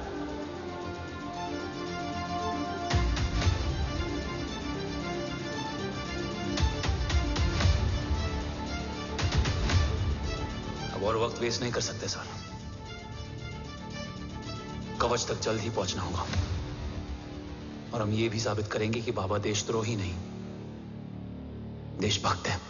अब और वक्त वेस्ट नहीं कर सकते सर। कवच तक जल्द ही पहुंचना होगा और हम ये भी साबित करेंगे कि बाबा देशद्रोही नहीं, देशभक्त है।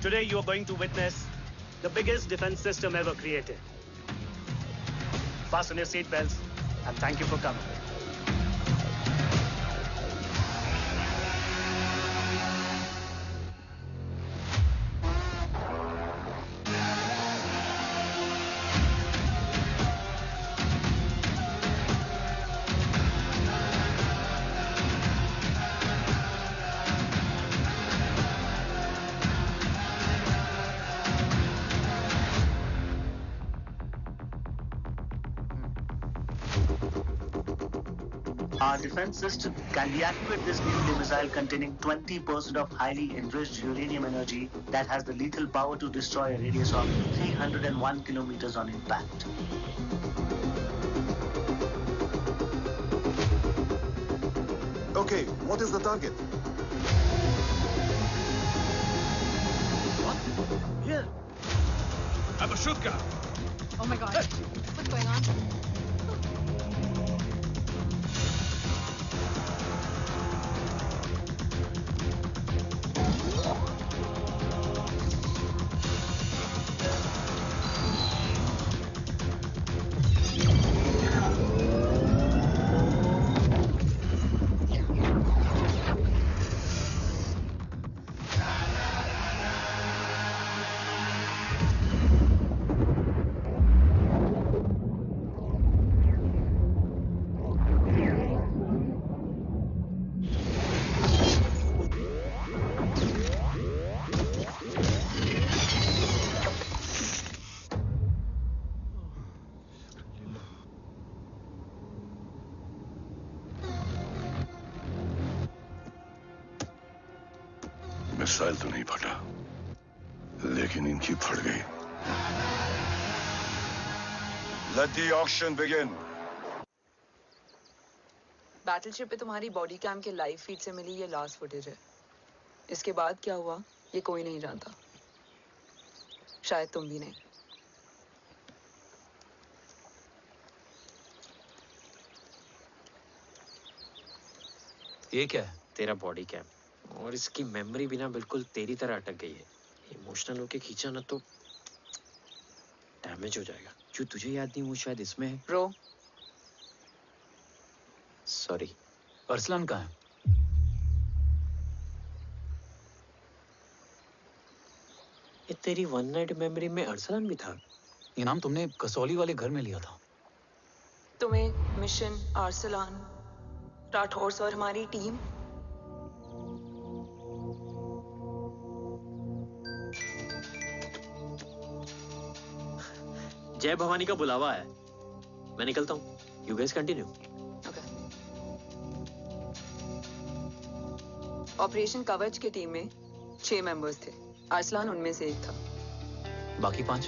Today you are going to witness the biggest defense system ever created. Fasten your seat belts and thank you for coming. Our defense system can deactivate this nuclear missile containing 20% of highly enriched uranium energy that has the lethal power to destroy a radius of 301 kilometers on impact. Okay, what is the target? Abashuka! Oh my God. What's going on? Missile तो नहीं फटा, लेकिन इनकी फट गई। Let the auction begin. Battleship पे तुम्हारी body cam के लाइव फीड से मिली ये लास्ट फुटेज है। इसके बाद क्या हुआ ये कोई नहीं जानता, शायद तुम भी नहीं। ये क्या है? तेरा बॉडी कैम, और इसकी मेमोरी भी ना बिल्कुल तेरी तरह अटक गई है। इमोशनल होके खींचा ना तो डैमेज हो जाएगा। जो तुझे याद नहीं वो शायद इसमें है। Bro sorry. अरसलान कहाँ है? ये तेरी वन नाइट मेमोरी में अरसलान भी था? ये नाम तुमने कसौली वाले घर में लिया था। तुम्हें मिशन, अरसलान, राठौर और हमारी टीम। जय भवानी का बुलावा है, मैं निकलता हूँ। You guys continue. ऑपरेशन कवच की टीम में 6 मेंबर्स थे, अरसलान उनमें से एक था। बाकी 5?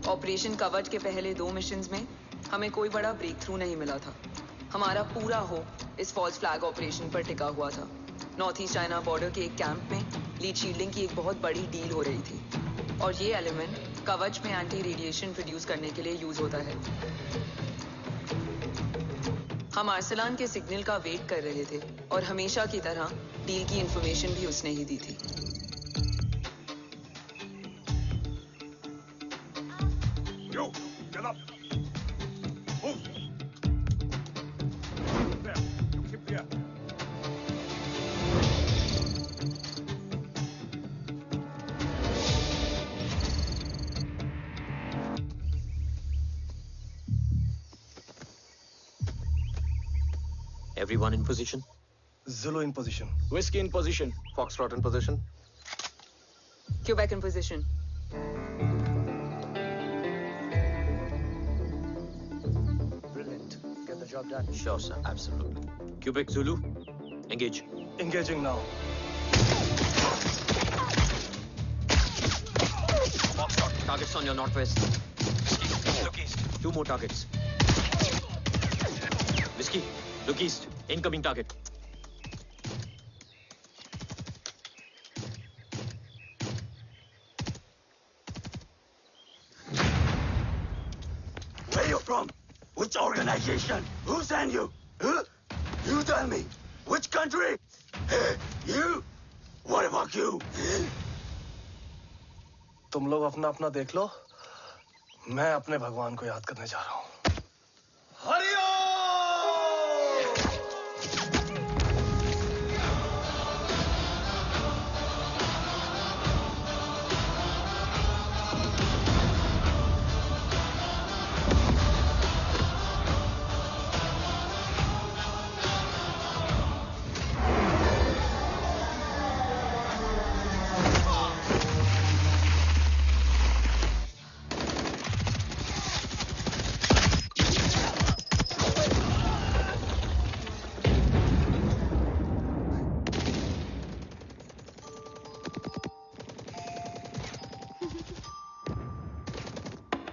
ऑपरेशन कवच के पहले 2 मिशंस में हमें कोई बड़ा ब्रेक थ्रू नहीं मिला था। हमारा पूरा होप इस फॉल्स फ्लैग ऑपरेशन पर टिका हुआ था। नॉर्थ ईस्ट चाइना बॉर्डर के एक कैंप में लीड शील्डिंग की एक बहुत बड़ी डील हो रही थी, और ये एलिमेंट कवच में एंटी रेडिएशन प्रोड्यूस करने के लिए यूज होता है। हम अरसलान के सिग्नल का वेट कर रहे थे, और हमेशा की तरह डील की इंफॉर्मेशन भी उसने ही दी थी। Yo, get up. Move. There. You keep there. Everyone in position? Zulu in position. Whiskey in position. Foxtrot in position. Quebec in position. Brilliant. Get the job done. Sure, sir. Absolutely. Quebec Zulu, engage. Engaging now. Foxtrot, targets on your northwest. Look east. 2 more targets. Whiskey, look east. Incoming target. Where you from? Which organization? Who sent you? Huh? You tell me. Which country? You? What about you? तुम लोग अपना अपना देख लो, मैं अपने भगवान को याद करने जा रहा हूँ। Hariom!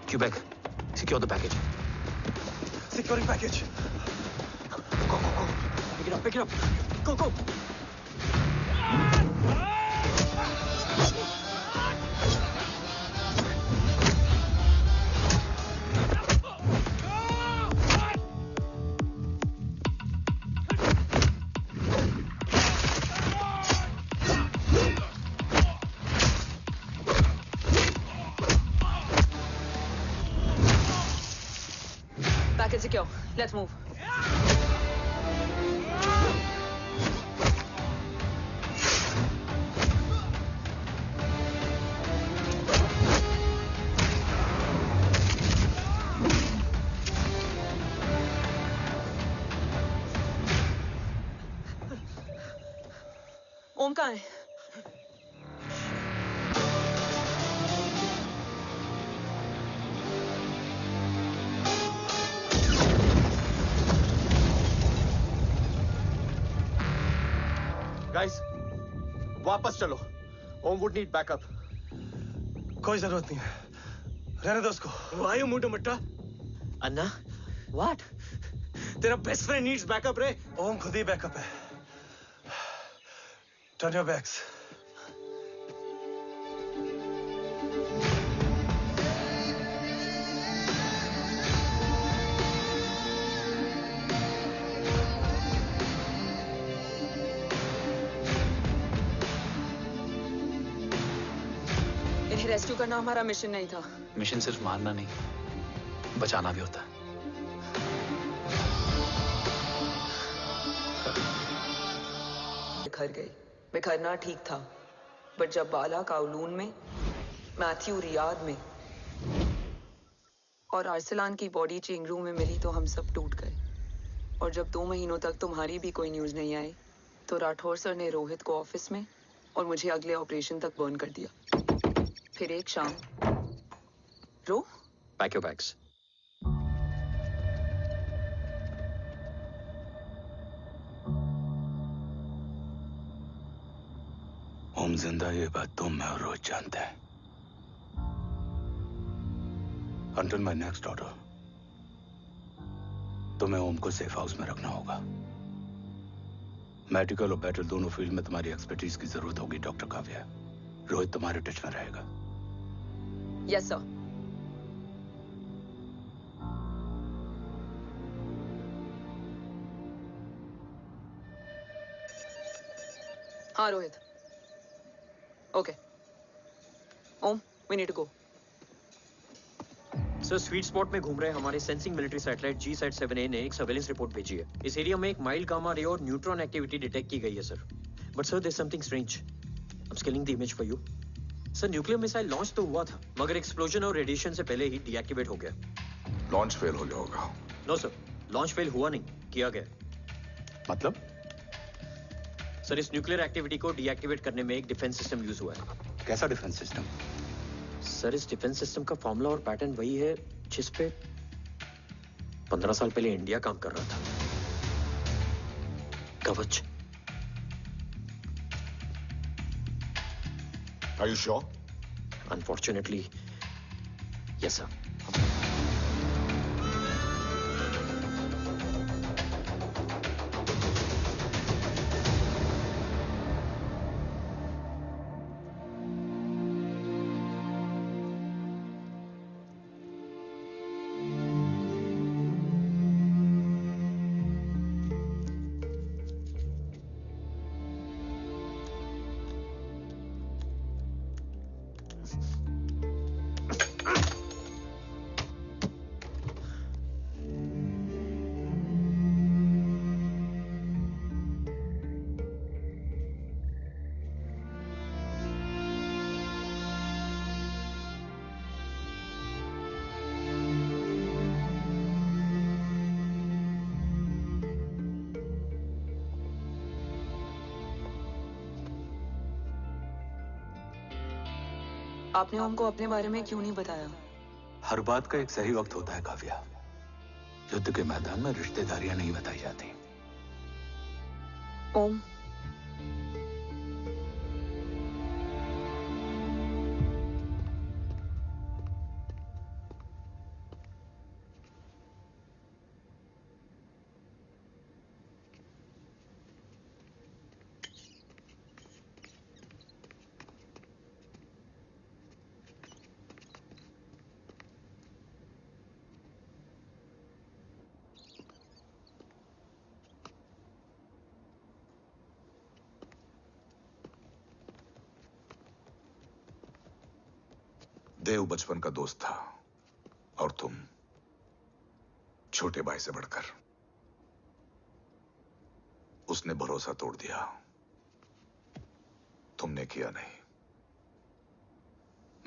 Quebec, secure the package. Securing package. Go, go, go. Pick it up, pick it up. Go, go. secure. Let's move. ओम कहाँ है? गाइस, वापस चलो। ओम वुड नीड बैकअप। कोई जरूरत नहीं है, रहने दो उसको। Why you moved मट्टा? अन्ना, what? तेरा बेस्ट फ्रेंड नीड्स बैकअप रे। ओम खुद ही बैकअप है। Turn your backs. इन्हें रेस्क्यू करना हमारा मिशन नहीं था। मिशन सिर्फ मारना नहीं, बचाना भी होता है। बिखर गई। बिखरना ठीक था, बट जब बाला काउलून में, मैथ्यू रियाद में और अरसलान की बॉडी चेंज रूम में मिली तो हम सब टूट गए। और जब 2 महीनों तक तुम्हारी भी कोई न्यूज नहीं आई तो राठौर सर ने रोहित को ऑफिस में और मुझे अगले ऑपरेशन तक बर्न कर दिया। फिर एक शाम रो पैक योर बैग्स। ओम जिंदा, ये बात तुम मैं और रोज जानते हैं। Until my next order, तुम्हें ओम को सेफ हाउस में रखना होगा। मेडिकल और बैटल दोनों फील्ड में तुम्हारी एक्सपर्टीज की जरूरत होगी डॉक्टर काव्या। रोहित तुम्हारे टच में रहेगा। Yes sir. हाँ Rohit. Okay Om, we need to go. Sir, sweet spot में घूम रहे हमारे सेंसिंग मिलिट्री सैटेलाइट G-SAT-7A ने एक सर्वेलेंस रिपोर्ट भेजी है। इस एरिया में एक माइल्ड गामा रे और न्यूट्रॉन एक्टिविटी डिटेक्ट की गई है sir. But sir, there is something strange. I am scaling the image for you. Sir, nuclear missile launch तो हुआ था, मगर एक्सप्लोजन और रेडिएशन से पहले ही डीएक्टिवेट हो गया। लॉन्च फेल हो गया होगा। नो सर, लॉन्च फेल हुआ नहीं, किया गया। मतलब? सर, इस न्यूक्लियर एक्टिविटी को डीएक्टिवेट करने में एक डिफेंस सिस्टम यूज हुआ है। कैसा डिफेंस सिस्टम? सर, इस डिफेंस सिस्टम का फॉर्मूला और पैटर्न वही है जिस पे 15 साल पहले इंडिया काम कर रहा था। कवच। Are you sure? Unfortunately, yes sir. आपने ओम को अपने बारे में क्यों नहीं बताया? हर बात का एक सही वक्त होता है काव्या। युद्ध के मैदान में रिश्तेदारियां नहीं बताई जाती। ओम, देव बचपन का दोस्त था और तुम छोटे भाई से बढ़कर उसने भरोसा तोड़ दिया। तुमने किया नहीं।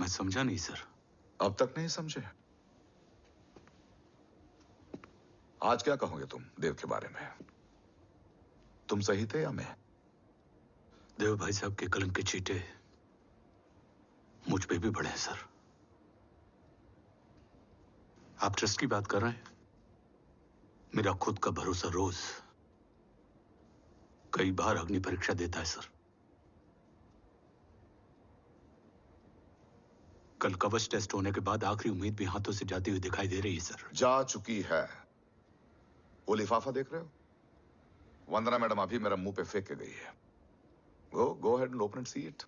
मैं समझा नहीं सर। अब तक नहीं समझे? आज क्या कहोगे तुम देव के बारे में? तुम सही थे या मैं? देव भाई साहब के कलंक के चीटे मुझ पे भी पड़े हैं सर। आप ट्रस्ट की बात कर रहे हैं? मेरा खुद का भरोसा रोज कई बार अग्नि परीक्षा देता है सर। कल कवच टेस्ट होने के बाद आखिरी उम्मीद भी हाथों से जाती हुई दिखाई दे रही है सर। जा चुकी है। वो लिफाफा देख रहे हो? वंदना मैडम अभी मेरा मुंह पे फेंक के गई है। Go ahead and open and see it.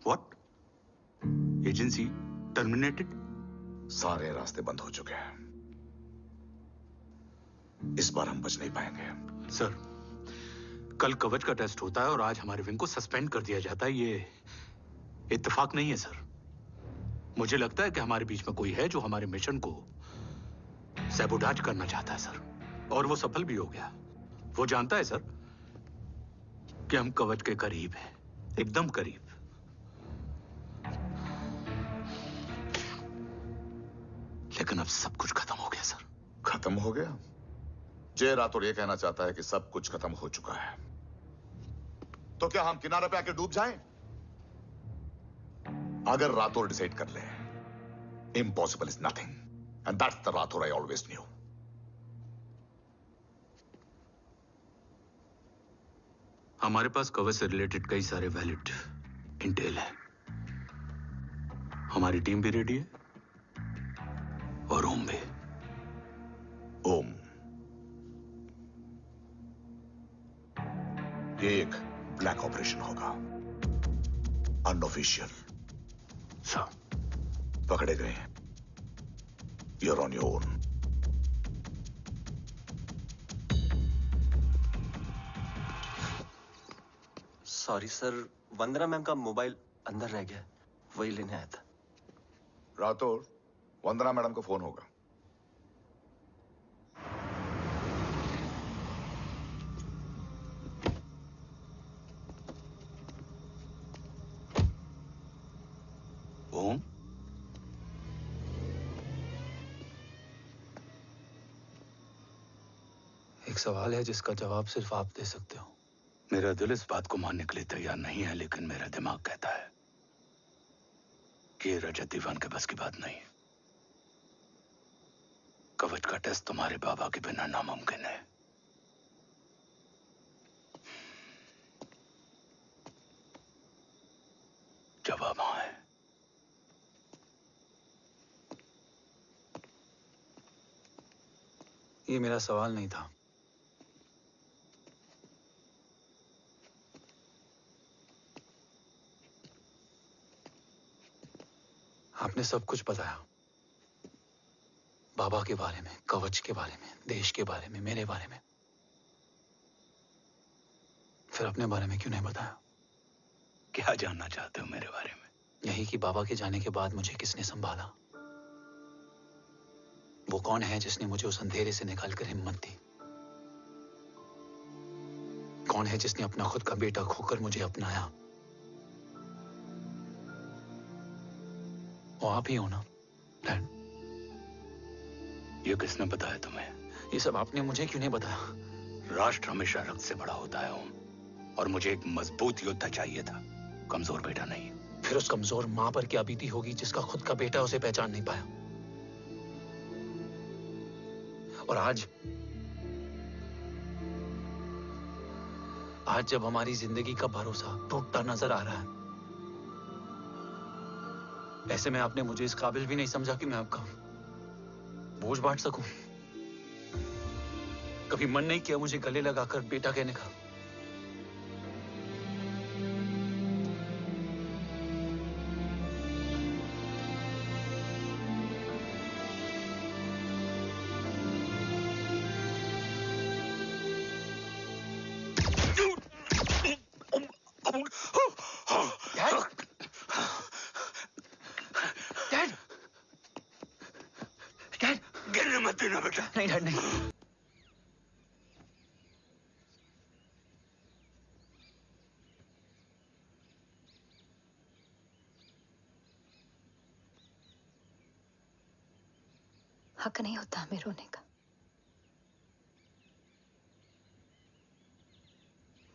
What? Agency terminated? सारे रास्ते बंद हो चुके हैं। इस बार हम बच नहीं पाएंगे। सर, कल कवच का टेस्ट होता है और आज हमारे विंग को सस्पेंड कर दिया जाता है। ये इत्तेफाक नहीं है सर। मुझे लगता है कि हमारे बीच में कोई है जो हमारे मिशन को सैबोटाज करना चाहता है सर, और वो सफल भी हो गया। वो जानता है सर कि हम कवच के करीब हैं, एकदम करीब। लेकिन अब सब कुछ खत्म हो गया सर। खत्म हो गया? जय राठौर ये कहना चाहता है कि सब कुछ खत्म हो चुका है। तो क्या हम किनारे पे आके डूब जाएं? अगर राठौर डिसाइड कर ले, impossible is nothing, and that's the Rathore I always new. हमारे पास कवच से रिलेटेड कई सारे वैलिड इंटेल है। हमारी टीम भी रेडी है और ओम भी। ओम, ये एक ब्लैक ऑपरेशन होगा, अनऑफिशियल। सर, पकड़े गए हैं। You're on your own. Sorry sir, Vandana ma'am का मोबाइल अंदर रह गया, वही लेने आया था। राठौर, वंदना मैडम को फोन होगा। ओम, एक सवाल है जिसका जवाब सिर्फ आप दे सकते हो। मेरा दिल इस बात को मानने के लिए तैयार नहीं है, लेकिन मेरा दिमाग कहता है कि ये रजत दीवान के बस की बात नहीं। कवच का टेस्ट तुम्हारे बाबा के बिना नामुमकिन है। जवाब हाँ है। ये मेरा सवाल नहीं था। आपने सब कुछ बताया, बाबा के बारे में, कवच के बारे में, देश के बारे में, मेरे बारे में। फिर अपने बारे में क्यों नहीं बताया? क्या जानना चाहते हो मेरे बारे में? यही कि बाबा के जाने के बाद मुझे किसने संभाला? वो कौन है जिसने मुझे उस अंधेरे से निकालकर हिम्मत दी? कौन है जिसने अपना खुद का बेटा खोकर मुझे अपनाया? वो आप ही हो ना, डैड? ये किसने बताया तुम्हें? ये सब आपने मुझे क्यों नहीं बताया? राष्ट्र हमेशा रक्त से बड़ा होता है ओम, और मुझे एक मजबूत योद्धा चाहिए था, कमजोर बेटा नहीं। फिर उस कमजोर मां पर क्या बीती होगी जिसका खुद का बेटा उसे पहचान नहीं पाया? और आज जब हमारी जिंदगी का भरोसा टूटता नजर आ रहा है, ऐसे में आपने मुझे इस काबिल भी नहीं समझा कि मैं आपका बोझ बांट सकूं। कभी मन नहीं किया मुझे गले लगाकर बेटा कहने का? मत देना बेटा। नहीं डैड नहीं। हक नहीं होता हमें रोने का।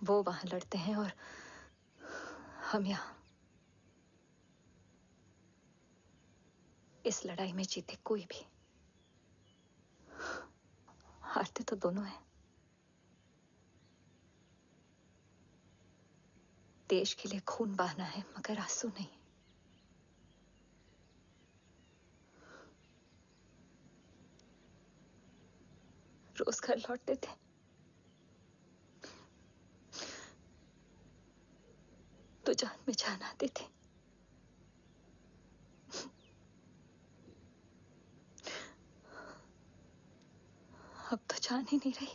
वो वहां लड़ते हैं और हम यहां। इस लड़ाई में जीते कोई भी, हारते तो दोनों हैं। देश के लिए खून बहाना है मगर आंसू नहीं। रोज घर लौटते थे, तो जान में जान आते थे। अब तो जान ही नहीं रही।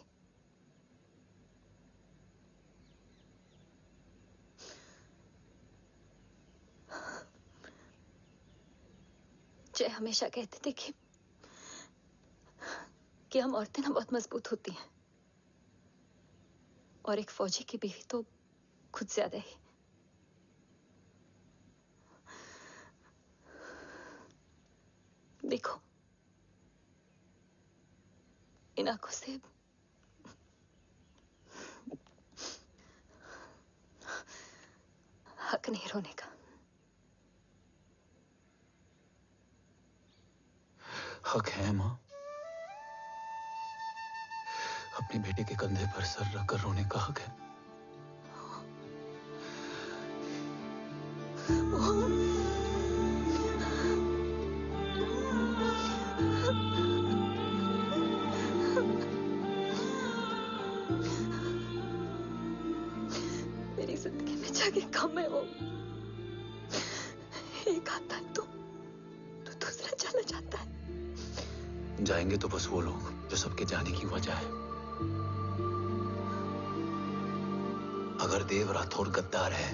जय हमेशा कहते थे कि हम औरतें ना बहुत मजबूत होती हैं, और एक फौजी की बीवी तो खुद ज्यादा ही। देखो, इन आंखों से हक नहीं रोने का। हक है माँ। अपने बेटे के कंधे पर सर रखकर रोने का हक है। मेरी जिंदगी में जगह कम है। वो एक आता है तो दूसरा चला जाता है। जाएंगे तो बस वो लोग जो सबके जाने की वजह है। अगर देव राठौर गद्दार है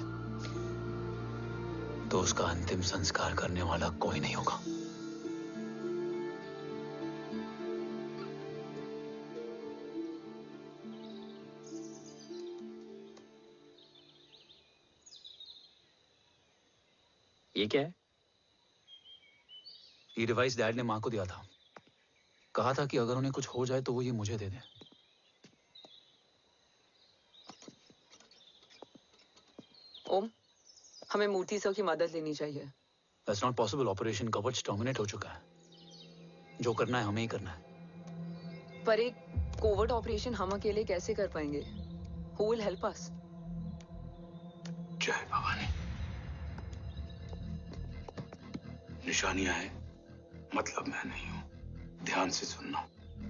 तो उसका अंतिम संस्कार करने वाला कोई नहीं होगा। ये क्या है? ये डिवाइस डैड ने मां को दिया था। कहा था कि अगर उन्हें कुछ हो जाए तो वो ये मुझे दे दें। ओम, हमें मूर्ति सर की मदद लेनी चाहिए। That's not possible. ऑपरेशन कवच टर्मिनेट हो चुका है। जो करना है हमें ही करना है। पर एक कोवर्ट ऑपरेशन हम अकेले कैसे कर पाएंगे? Who will help us? जय भवानी। निशानियां हैं, मतलब मैं नहीं हूं। ध्यान से सुनना,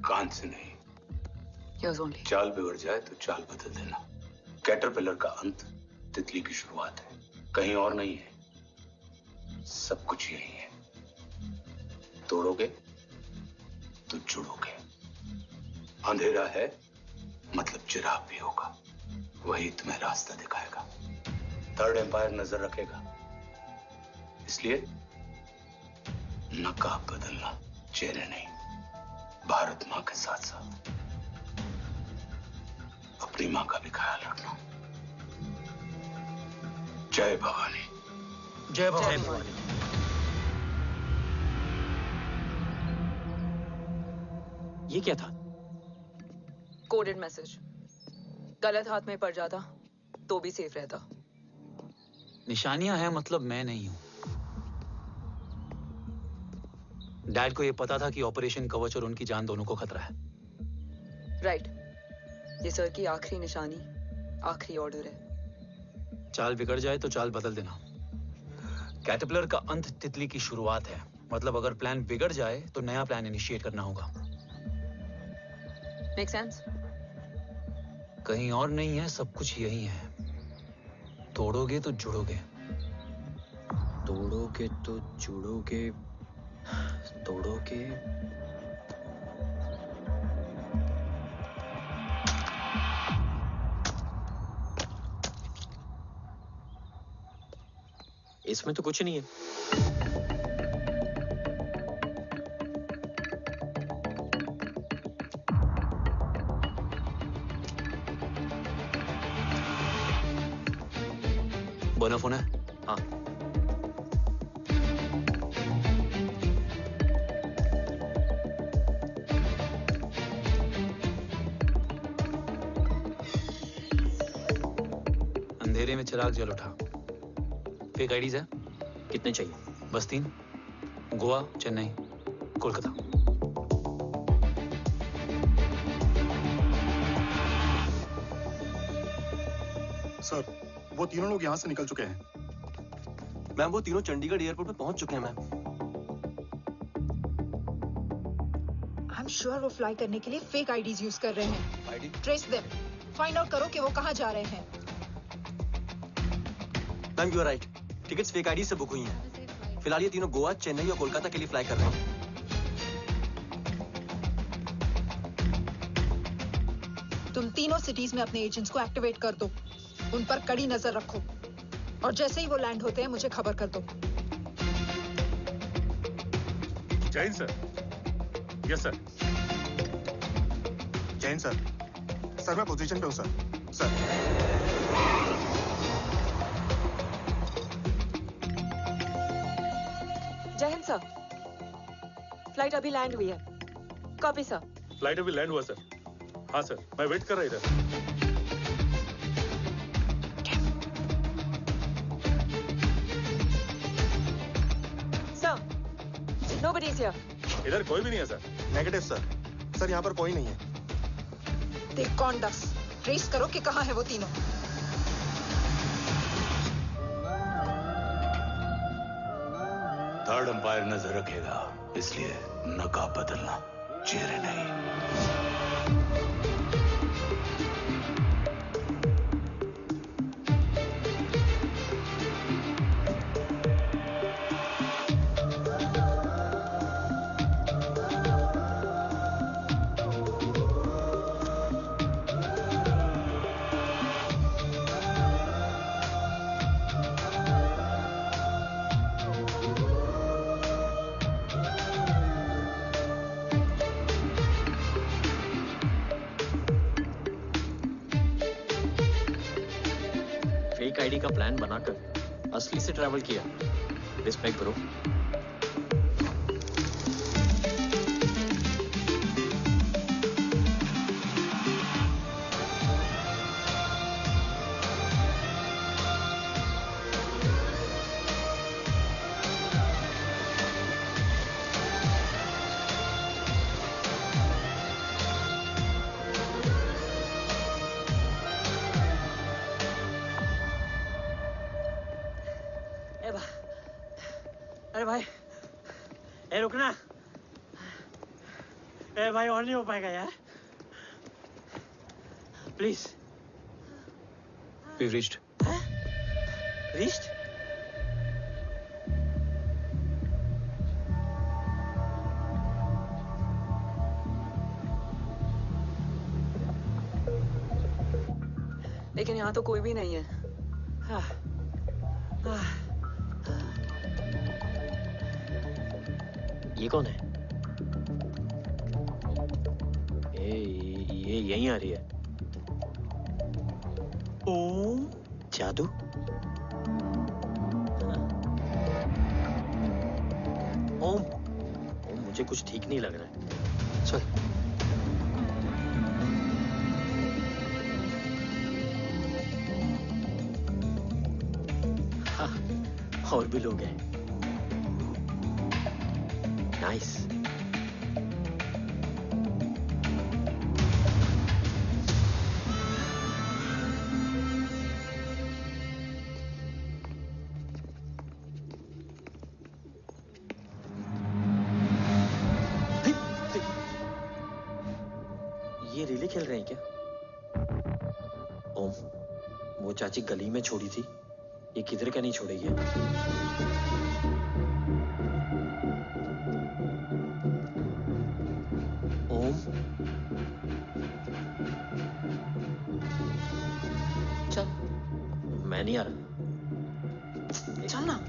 कान से नहीं। Here's only. चाल बिगड़ जाए तो चाल बदल देना। कैटरपिलर का अंत तितली की शुरुआत है, कहीं और नहीं है। सब कुछ यही है। तोड़ोगे तो जुड़ोगे। अंधेरा है मतलब चिराग भी होगा, वही तुम्हें रास्ता दिखाएगा। थर्ड एम्पायर नजर रखेगा, इसलिए नकाब बदलना, चेहरे नहीं। भारत माँ के साथ साथ अपनी माँ का भी ख्याल रखना। जय भवानी। जय भवानी। ये क्या था? Coded message. गलत हाथ में पड़ जाता तो भी सेफ रहता। निशानियां हैं मतलब मैं नहीं हूं। डैड को यह पता था कि ऑपरेशन कवच और उनकी जान दोनों को खतरा है। राइट। ये सर की आखिरी निशानी, आखिरी ऑर्डर है। चाल बिगड़ जाए तो चाल बदल देना। कैटरपिलर का अंत तितली की शुरुआत है, मतलब अगर प्लान बिगड़ जाए तो नया प्लान इनिशिएट करना होगा। Make sense? कहीं और नहीं है, सब कुछ यही है। तोड़ोगे तो जुड़ोगे। तोड़ोगे तो जुड़ोगे। तोड़ोगे। इसमें तो कुछ नहीं है। बर्नर फोन है? हाँ। अंधेरे में चिराग जल उठा। फेक आईडीज है? कितने चाहिए? बस 3। गोवा, चेन्नई, कोलकाता। सर, वो तीनों लोग यहाँ से निकल चुके हैं। मैम, वो तीनों चंडीगढ़ एयरपोर्ट पे पहुंच चुके हैं मैम। आई एम श्योर वो फ्लाई करने के लिए फेक आईडीज यूज कर रहे हैं। ID? Trace them. Find out करो कि वो कहाँ जा रहे हैं। Ma'am, you are right. Tickets fake ID से बुक हुई हैं। फिलहाल ये तीनों गोवा, चेन्नई और कोलकाता के लिए फ्लाई कर रहे हैं। तुम तीनों सिटीज में अपने एजेंट्स को एक्टिवेट कर दो। उन पर कड़ी नजर रखो और जैसे ही वो लैंड होते हैं मुझे खबर कर दो। Jain sir. Yes sir. Jain sir. Sir मैं पोजीशन पे हूँ सर। सर। जय हिंद सर। फ्लाइट अभी लैंड हुई है। Copy sir. फ्लाइट अभी लैंड हुआ सर। हाँ सर, मैं वेट कर रहा इधर। Nobody is here. इधर कोई भी नहीं है सर। Negative sir. सर यहाँ पर कोई नहीं है। देख कौन दस। ट्रेस करो कि कहाँ है वो तीनों। थर्ड अंपायर नजर रखेगा, इसलिए नकाब बदलना, चेहरे नहीं। फेक आईडी का प्लान बनाकर असली से ट्रैवल किया। Respect bro. अरे भाई, ए रुकना। ए भाई और नहीं हो पाएगा यार। प्लीज। We've reached. Reached? लेकिन यहाँ तो कोई भी नहीं है। हाँ। ये कौन है? ये यहीं आ रही है। ओम जादू? ओम मुझे कुछ ठीक नहीं लग रहा है। चल। हाँ, और भी लोग हैं। नाइस। ये रिले खेल रहे हैं क्या? ओम, वो चाची गली में छोड़ी थी, ये किधर का नहीं छोड़ेगी। ओम, चल। मैं नहीं आ रहा। चल ना।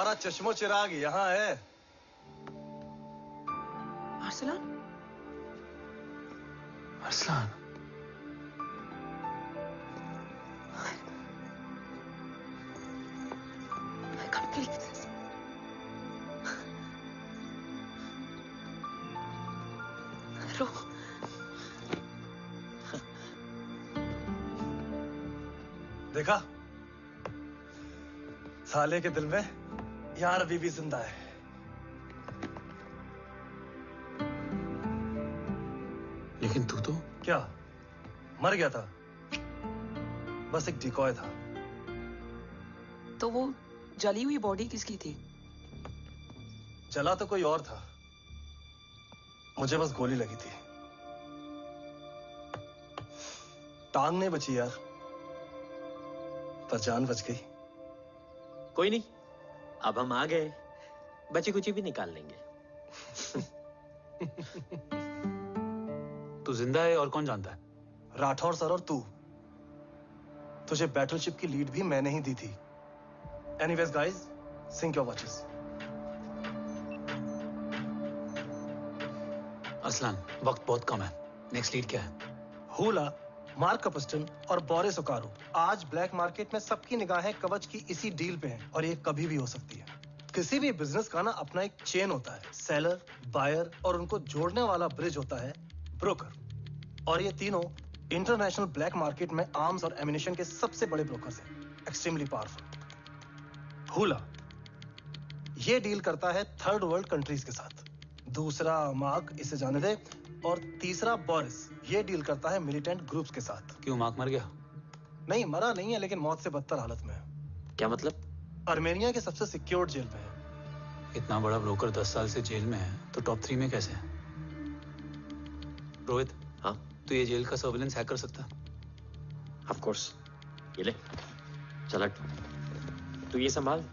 हमारा चश्मो चिराग यहाँ है। Arsalan? Arsalan? I can't believe this. रो। देखा? साले के दिल में यार अभी भी जिंदा है। लेकिन तू तो क्या मर गया था? बस एक डिकॉय था। तो वो जली हुई बॉडी किसकी थी? जला तो कोई और था, मुझे बस गोली लगी थी। टांग नहीं बची यार, पर जान बच गई। कोई नहीं, अब हम आ गए, बची कुची भी निकाल लेंगे। तू जिंदा है और कौन जानता है? राठौर सर और तू। तुझे बैटलशिप की लीड भी मैंने ही दी थी। Anyways guys, sync your watches. Arsalan, वक्त बहुत कम है। नेक्स्ट लीड क्या है? हुला, मार्क कपस्टन और बोरिस ओकारो। आज ब्लैक मार्केट में सबकी निगाहें कवच की इसी डील पे हैं और ये कभी भी हो सकती है। किसी भी बिजनेस का ना अपना एक चेन होता है, सेलर, बायर और उनको जोड़ने वाला ब्रिज होता है ब्रोकर। और ये तीनों इंटरनेशनल ब्लैक मार्केट में आर्म्स और एमिनेशन के सबसे बड़े ब्रोकर्स हैं, एक्सट्रीमली पावरफुल। हुला ये डील करता है थर्ड वर्ल्ड कंट्रीज के साथ। दूसरा मार्क, इसे जाने दे। और तीसरा बोरिस, ये डील करता है मिलिटेंट ग्रुप्स के साथ। क्यों, मार्क मर गया? नहीं, मरा नहीं है, लेकिन मौत से बदतर हालत में है। क्या मतलब? आर्मेनिया के सबसे सिक्योर्ड जेल में है। इतना बड़ा ब्रोकर 10 साल से जेल में है, तो टॉप 3 में कैसे है? रोहित, हाँ? तो ये जेल का सर्विलेंस हैक कर सकता? Of course. ये ले, चला तू ये संभाल,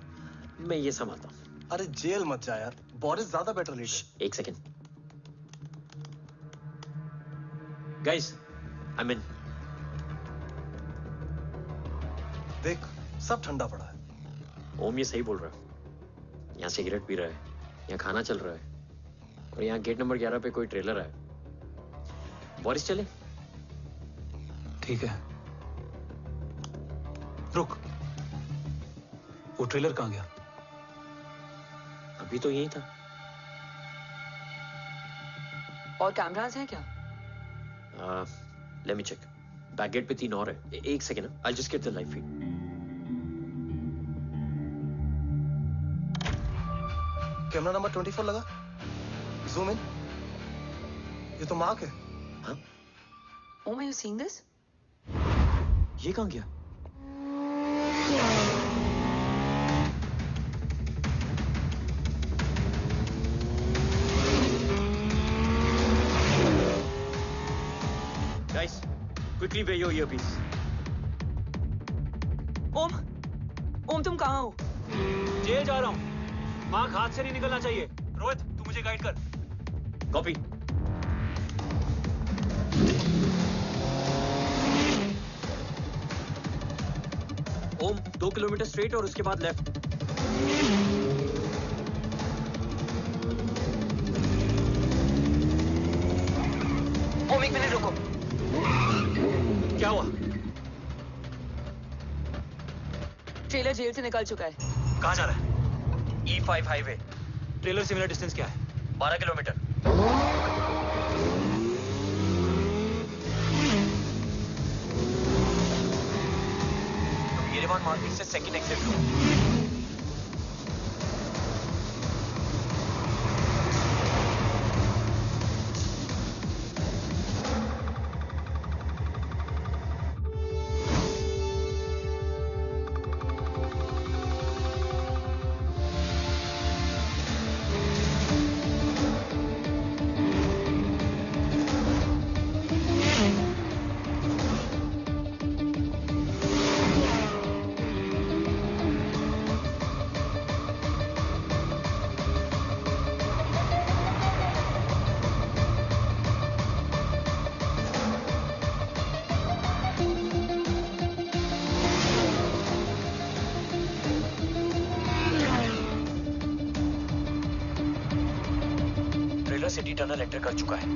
मैं ये संभालता हूँ। अरे जेल मत जा यार, बोरिस ज्यादा बेटर लीडर। एक सेकेंड गाइस, आई मीन देख, सब ठंडा पड़ा है। ओम ये सही बोल रहा है। यहाँ सिगरेट पी रहा है, यहाँ खाना चल रहा है, और यहाँ गेट नंबर 11 पे कोई ट्रेलर है। बोरिस चले? ठीक है, रुक, वो ट्रेलर कहाँ गया? अभी तो यही था। और कैमरास हैं क्या? Let me check. Back gate पे 3 और है। एक second, I just get the live feed. Camera number 24 लगा, जूम इन। ये तो मार्क है। हाँ? Oh, are you seeing this? ये कहाँ गया? Guys, quickly wear your earpiece. ओम तुम कहाँ हो? जेल जा रहा हूँ। मार्क हाथ से नहीं निकलना चाहिए। रोहित, तू मुझे गाइड कर। कॉपी। ओम 2 किलोमीटर स्ट्रेट और उसके बाद लेफ्ट। ओम 1 मिनट रुको। क्या हुआ? ट्रेलर जेल से निकल चुका है। कहाँ जा रहा है? E5 highway. ट्रेलर से मेरा डिस्टेंस क्या है? 12 किलोमीटर। येरेवान मार्केट से सेकंड एग्जिट लो। सिटी टनल एंटर कर चुका है।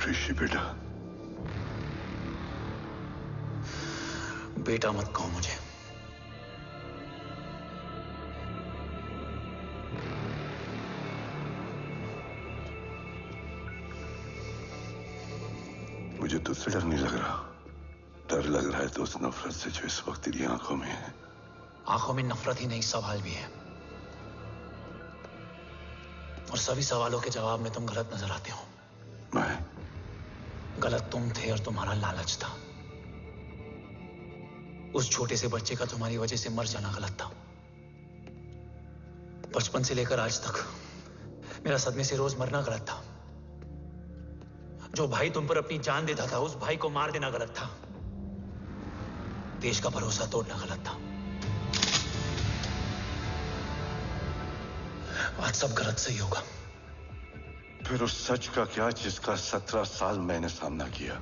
ऋषि बेटा, बेटा मत कहो मुझे। मुझे तुझसे डर नहीं लग रहा, डर लग रहा है तो उस नफरत से जो इस वक्त तेरी आंखों में है। आंखों में नफरत ही नहीं, सवाल भी है, और सभी सवालों के जवाब में तुम गलत नजर आते हो। मैं गलत तुम थे और तुम्हारा लालच था। उस छोटे से बच्चे का तुम्हारी वजह से मर जाना गलत था। बचपन से लेकर आज तक मेरा सदमे से रोज मरना गलत था। जो भाई तुम पर अपनी जान देता था, उस भाई को मार देना गलत था। देश का भरोसा तोड़ना गलत था। आज सब गलत सही होगा। फिर उस सच का क्या जिसका 17 साल मैंने सामना किया?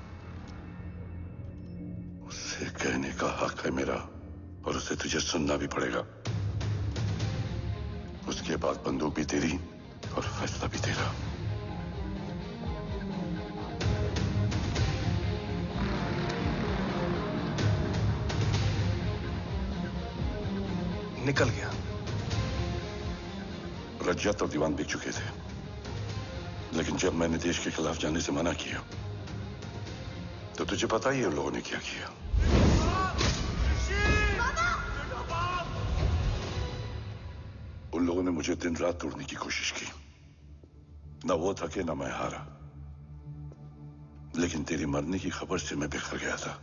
उसे कहने का हक है मेरा, और उसे तुझे सुनना भी पड़ेगा। उसके बाद बंदूक भी तेरी और फैसला भी तेरा। निकल गया। रजत और दीवान बिक चुके थे, लेकिन जब मैंने देश के खिलाफ जाने से मना किया तो तुझे पता ही है उन लोगों ने क्या किया। उन लोगों ने मुझे दिन रात तोड़ने की कोशिश की। ना वो थके ना मैं हारा, लेकिन तेरी मरने की खबर से मैं बिखर गया था।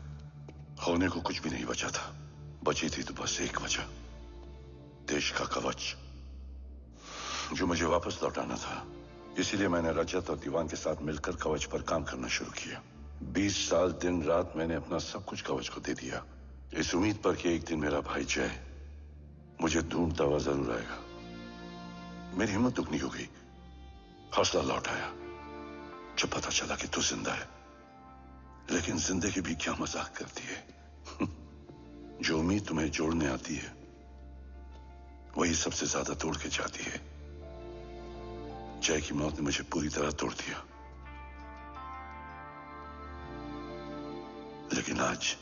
होने को कुछ भी नहीं बचा था। बची थी तो बस एक वजह, देश का कवच जो मुझे वापस लौटाना था। इसीलिए मैंने रजत और दीवान के साथ मिलकर कवच पर काम करना शुरू किया। 20 साल दिन रात मैंने अपना सब कुछ कवच को दे दिया, इस उम्मीद पर कि एक दिन मेरा भाई जय मुझे ढूंढता हुआ जरूर आएगा। मेरी हिम्मत दुगनी हो गई, हौसला लौट आया जब पता चला कि तू जिंदा है। लेकिन जिंदगी भी क्या मजाक करती है। जो उम्मीद तुम्हें जोड़ने आती है वही सबसे ज्यादा तोड़ के जाती है। जय की मौत ने मुझे पूरी तरह तोड़ दिया, लेकिन आज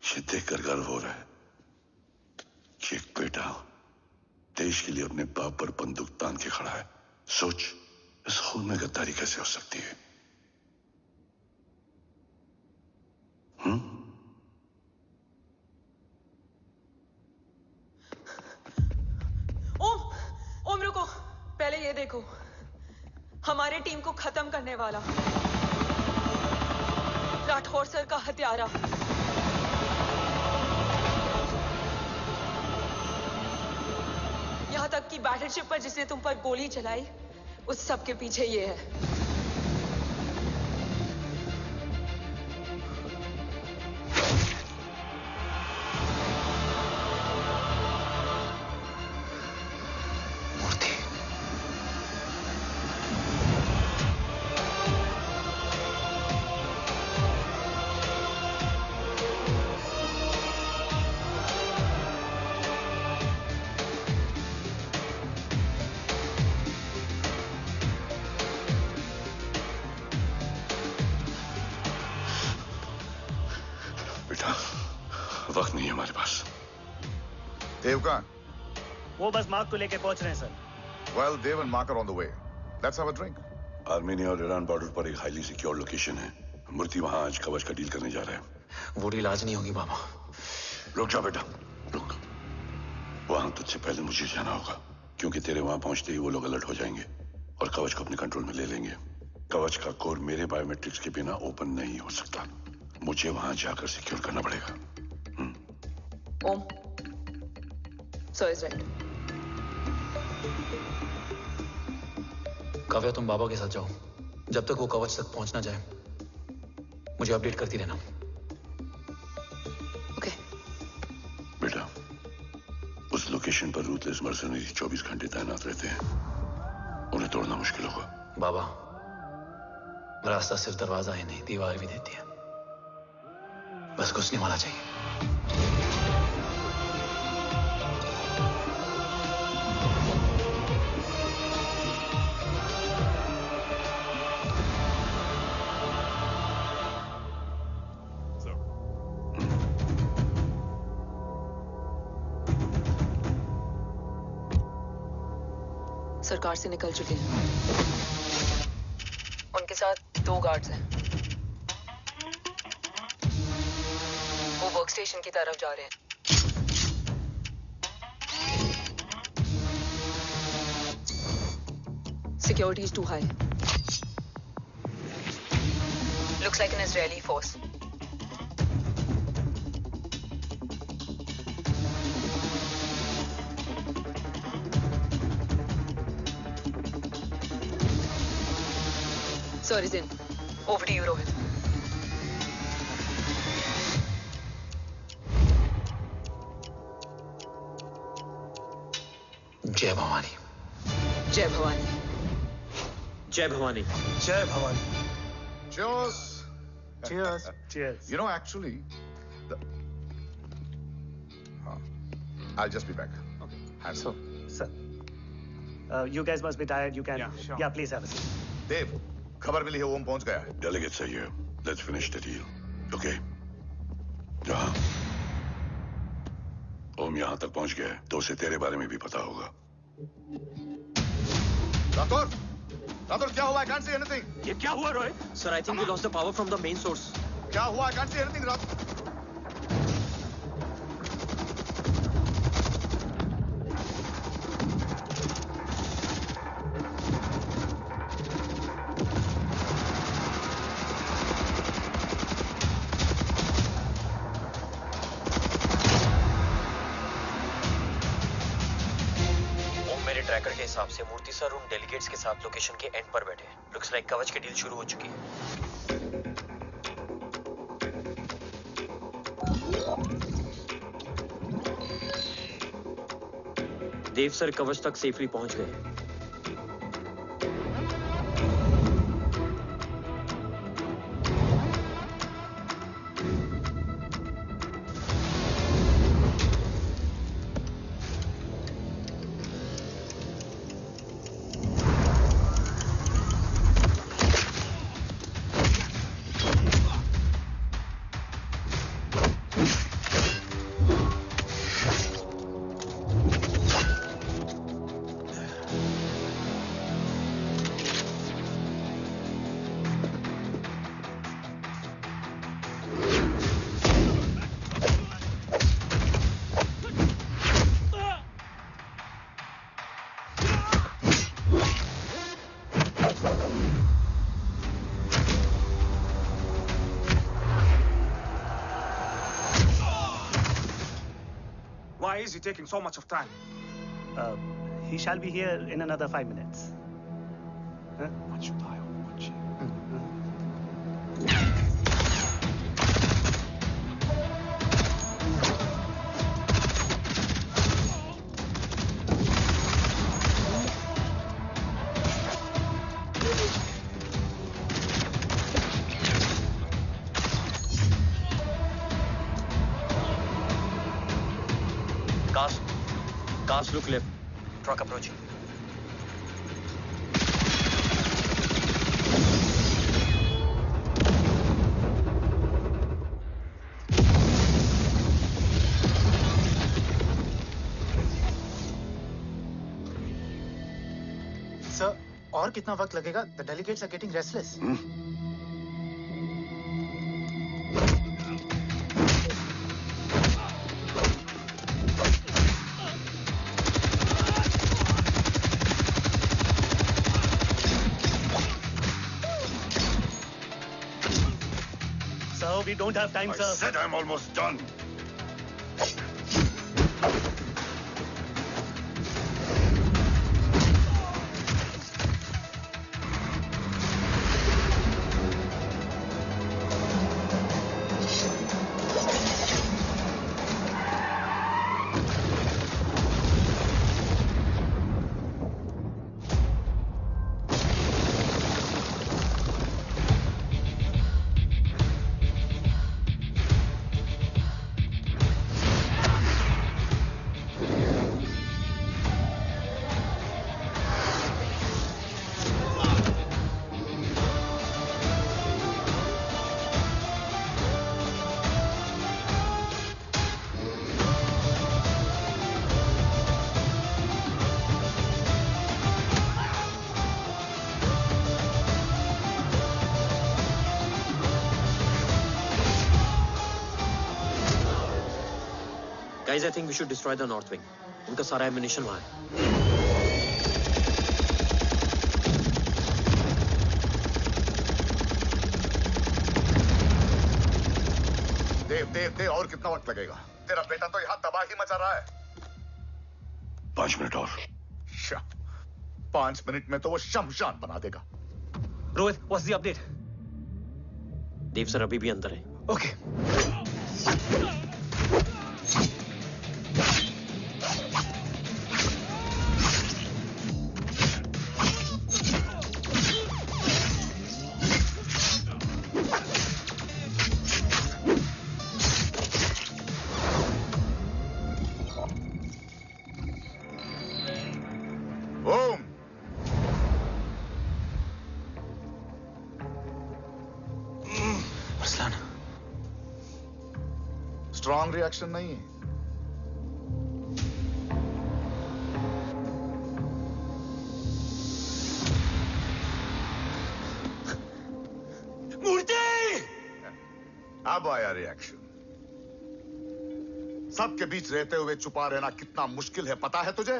ये देखकर गर्व हो रहा है कि एक बेटा देश के लिए अपने बाप पर बंदूक तान के खड़ा है। सोच, इस खून में गद्दारी कैसे हो सकती है? ओम रुको, पहले ये देखो, हमारे टीम को खत्म करने वाला राठौर सर का हत्यारा। यहां तक कि बैटलशिप पर जिसने तुम पर गोली चलाई, उस सब के पीछे ये है। वक्त नहीं है हमारे पास। देव कहाँ? वो बस मार्क को लेके पहुंच रहे हैं sir. Well, Dev and Mark are on the way. Let's have a drink. Armenia और ईरान बॉर्डर पर एक हाईली सिक्योर लोकेशन है। मूर्ति वहां आज कवच का डील करने जा रहा है। वो डील आज नहीं होगी बाबा। रुक जा बेटा, रुक। वहां तुझसे पहले मुझे जाना होगा, क्योंकि तेरे वहां पहुंचते ही वो लोग अलर्ट हो जाएंगे और कवच को अपने कंट्रोल में ले लेंगे। कवच का कोर मेरे बायोमेट्रिक्स के बिना ओपन नहीं हो सकता। मुझे वहां जाकर सिक्योर करना पड़ेगा। ओम, सर इज राइट। काव्या, तुम बाबा के साथ जाओ। जब तक वो कवच तक पहुंच ना जाए मुझे अपडेट करती रहना। ओके। बेटा, उस लोकेशन पर रूथलेस मर्सनरी 24 घंटे तैनात रहते हैं। उन्हें तोड़ना मुश्किल होगा। बाबा, रास्ता सिर्फ दरवाजा ही नहीं, दीवार भी देती है। बस घुसने वाला चाहिए। सरकार से निकल चुके हैं। उनके साथ 2 गार्ड्स हैं। वो वर्क स्टेशन की तरफ जा रहे हैं। Security is too high. Looks like an Israeli force. Sir is in. Over to you, Rohit. जय भवानी। जय भवानी। जय भवानी। जय Bhavani. Cheers. Cheers. Cheers. You know, actually, I'll just be back. Okay. Hands up. Sir, you guys must be tired. You can. Yeah, sure. Yeah, please have a seat. Dev, खबर मिली है ओम पहुंच गया है। Delegate सही है। Let's finish the deal. Okay. जहाँ ओम यहाँ तक पहुंच गया है तो उसे तेरे बारे में भी पता होगा। राठौर, राठौर क्या हुआ? I can't see anything. ये क्या हुआ Rohit? Sir, I think we lost the power from the main source. क्या हुआ? I can't see anything, Rathore. Tracker के हिसाब से मूर्ति सर उन डेलीगेट्स के साथ लोकेशन के एंड पर बैठे हैं। लुक्स लाइक कवच की डील शुरू हो चुकी है। देव सर कवच तक सेफली पहुंच गए। Why is he taking so much of time? He shall be here in another 5 minutes. Huh? What should I watch? Cars look left. Truck approaching. Sir, और कितना वक्त लगेगा? The delegates are getting restless. We don't have time, sir. I said I'm almost done. Guys, I think we should destroy the north wing. उनका सारा ammunition वहाँ है. देव और कितना वक्त लगेगा? तेरा बेटा तो यहाँ तबाही मचा रहा है। 5 मिनट और। 5 मिनट में तो वो शमशान बना देगा। Rohit, what's the update? Dev sir अभी भी अंदर है। Okay. स्ट्रॉन्ग रिएक्शन नहीं है। मूर्ति! अब आया रिएक्शन। सबके बीच रहते हुए छुपा रहना कितना मुश्किल है पता है तुझे?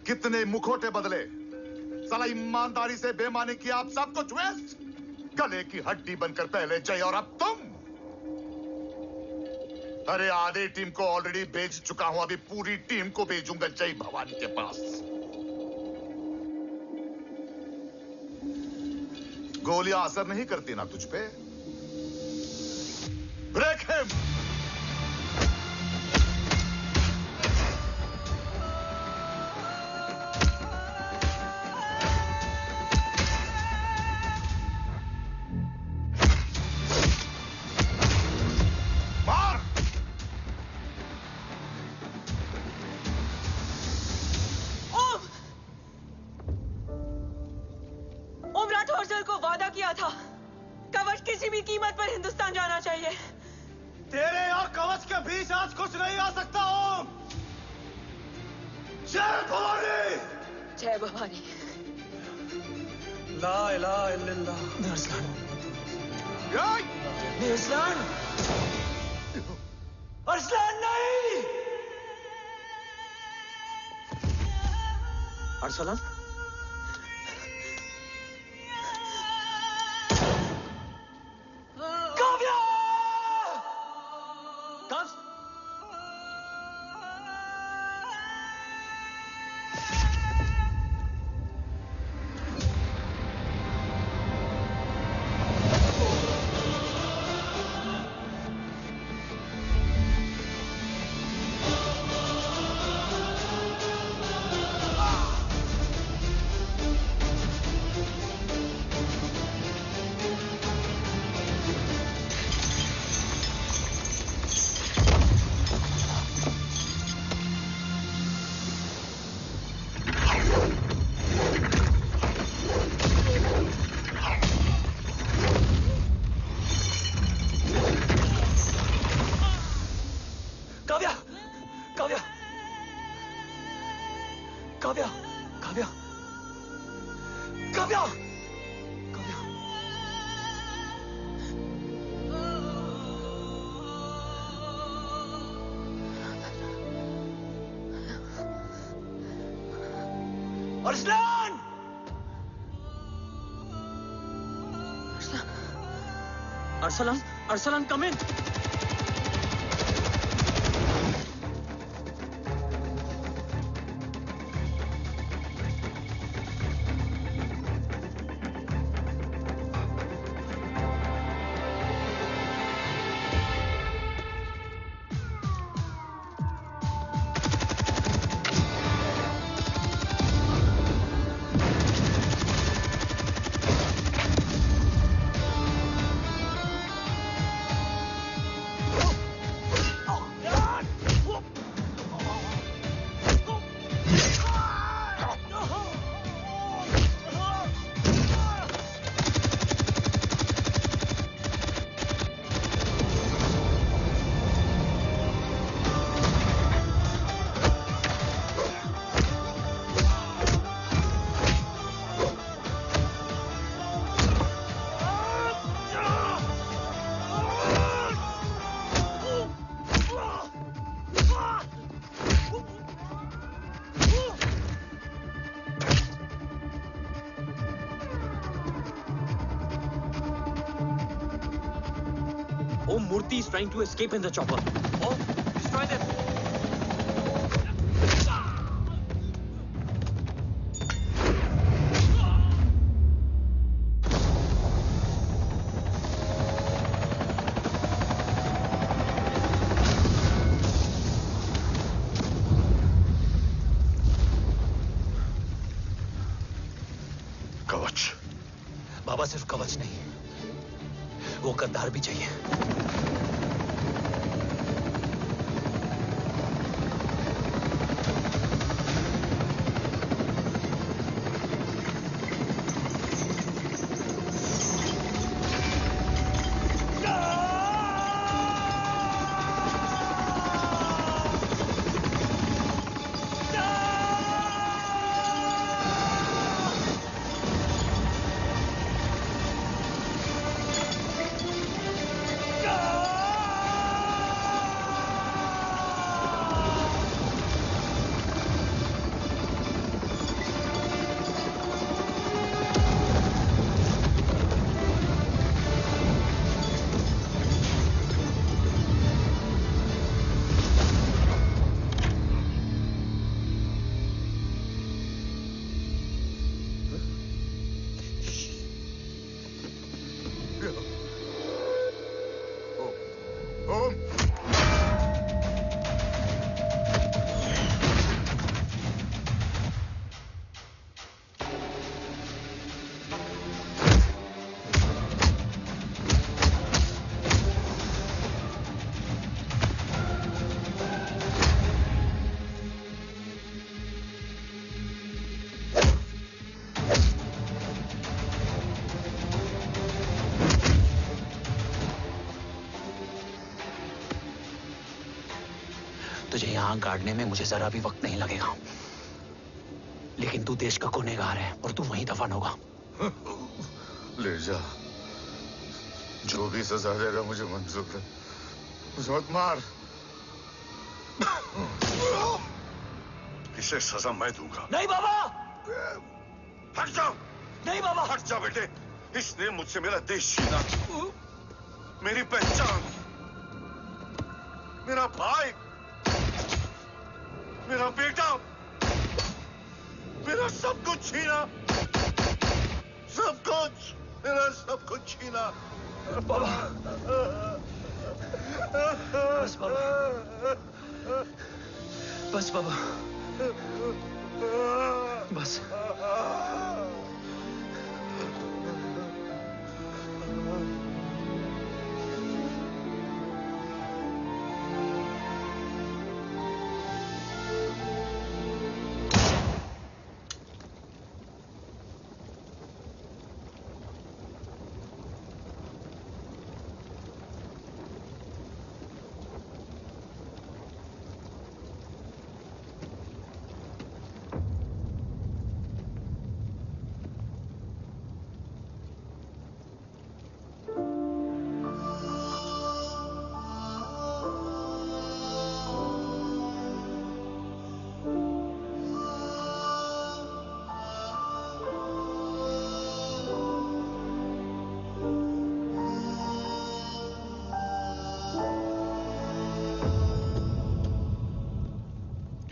कितने मुखौटे बदले, साला ईमानदारी से बेईमानी किया, आप सब कुछ वेस्ट। गले की हड्डी बनकर पहले जय और अब तुम। अरे आधे टीम को ऑलरेडी भेज चुका हूं, अभी पूरी टीम को भेजूंगा जय भवानी के पास। गोलियां असर नहीं करती ना तुझ पे? Break him! किसी भी कीमत पर हिंदुस्तान जाना चाहिए। तेरे और कवच के बीच आज कुछ नहीं आ सकता ओम। जय भवानी। जय भवानी। ला इलाहा इल्लल्लाह। अरसलान। अरसलान। अरसलान नहीं। Arsalan. Kavya. Arsalan! Arsalan, Arsalan, come in. Om Murthy is trying to escape in the chopper. Om, destroy them. कवच। बाबा सिर्फ कवच नहीं, वो गद्दार भी चाहिए। Go! आंख गाड़ने में मुझे जरा भी वक्त नहीं लगेगा, लेकिन तू देश का गुनहगार है और तू वहीं दफन होगा। ले जा, जो भी सजा देगा मुझे मंजूर है, मुझे मत मार। इसे सजा मैं दूंगा। नहीं बाबा, हट जाओ। नहीं बाबा, हट जा बेटे। इसने मुझसे मेरा देश छीना, मेरी पहचान, मेरा भाई, मेरा बेटा, मेरा सब कुछ छीना, सब कुछ, मेरा सब कुछ छीना। बाबा, बस बाबा, बस बाबा, बस।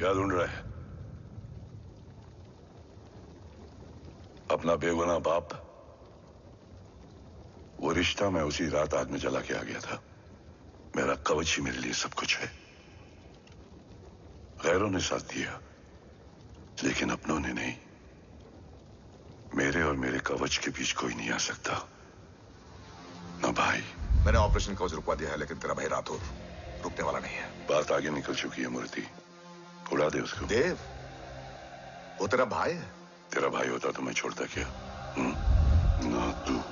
क्या ढूंढ रहा है? अपना बेगुनाह बाप। वो रिश्ता मैं उसी रात आग में जला के आ गया था। मेरा कवच ही मेरे लिए सब कुछ है। गैरों ने साथ दिया, लेकिन अपनों ने नहीं। मेरे और मेरे कवच के बीच कोई नहीं आ सकता। ना भाई। मैंने ऑपरेशन कवच रुकवा दिया है, लेकिन तेरा भाई राठौर रुकने वाला नहीं है। बात आगे निकल चुकी है मूर्ति। उड़ा दे उसको। देव, वो तेरा भाई है। तेरा भाई होता तो मैं छोड़ता क्या? ना तू।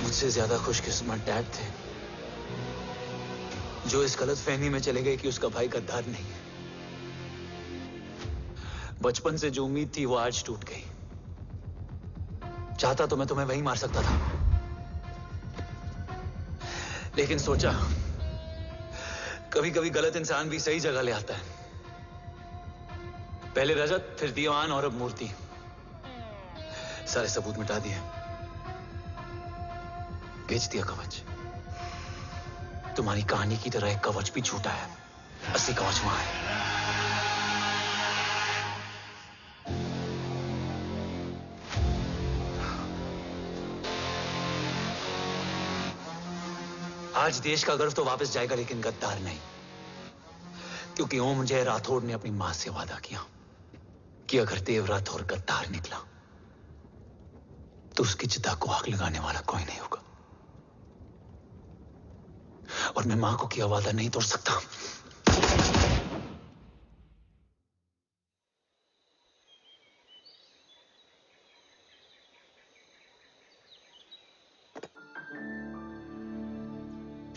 मुझसे ज्यादा खुशकिस्मत डैड थे जो इस गलतफहमी में चले गए कि उसका भाई गद्दार नहीं है। बचपन से जो उम्मीद थी वो आज टूट गई। चाहता तो मैं तुम्हें वहीं मार सकता था, लेकिन सोचा कभी कभी गलत इंसान भी सही जगह ले आता है। पहले रजत, फिर दीवान और अब मूर्ति। सारे सबूत मिटा दिए, बेच दिया कवच। तुम्हारी कहानी की तरह एक कवच भी झूठा है, असली कवच वहां है। आज देश का गर्व तो वापस जाएगा, लेकिन गद्दार नहीं, क्योंकि ओम जय राठौड़ ने अपनी मां से वादा किया कि अगर देव राठौड़ गद्दार निकला तो उसकी चिता को आग लगाने वाला कोई नहीं होगा। और मैं मां को किया वादा नहीं तोड़ सकता।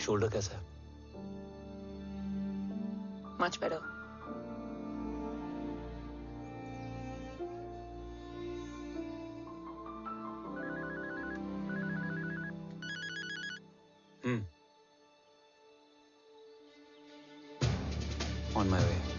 शोल्डर कैसा है? Much better. On my way.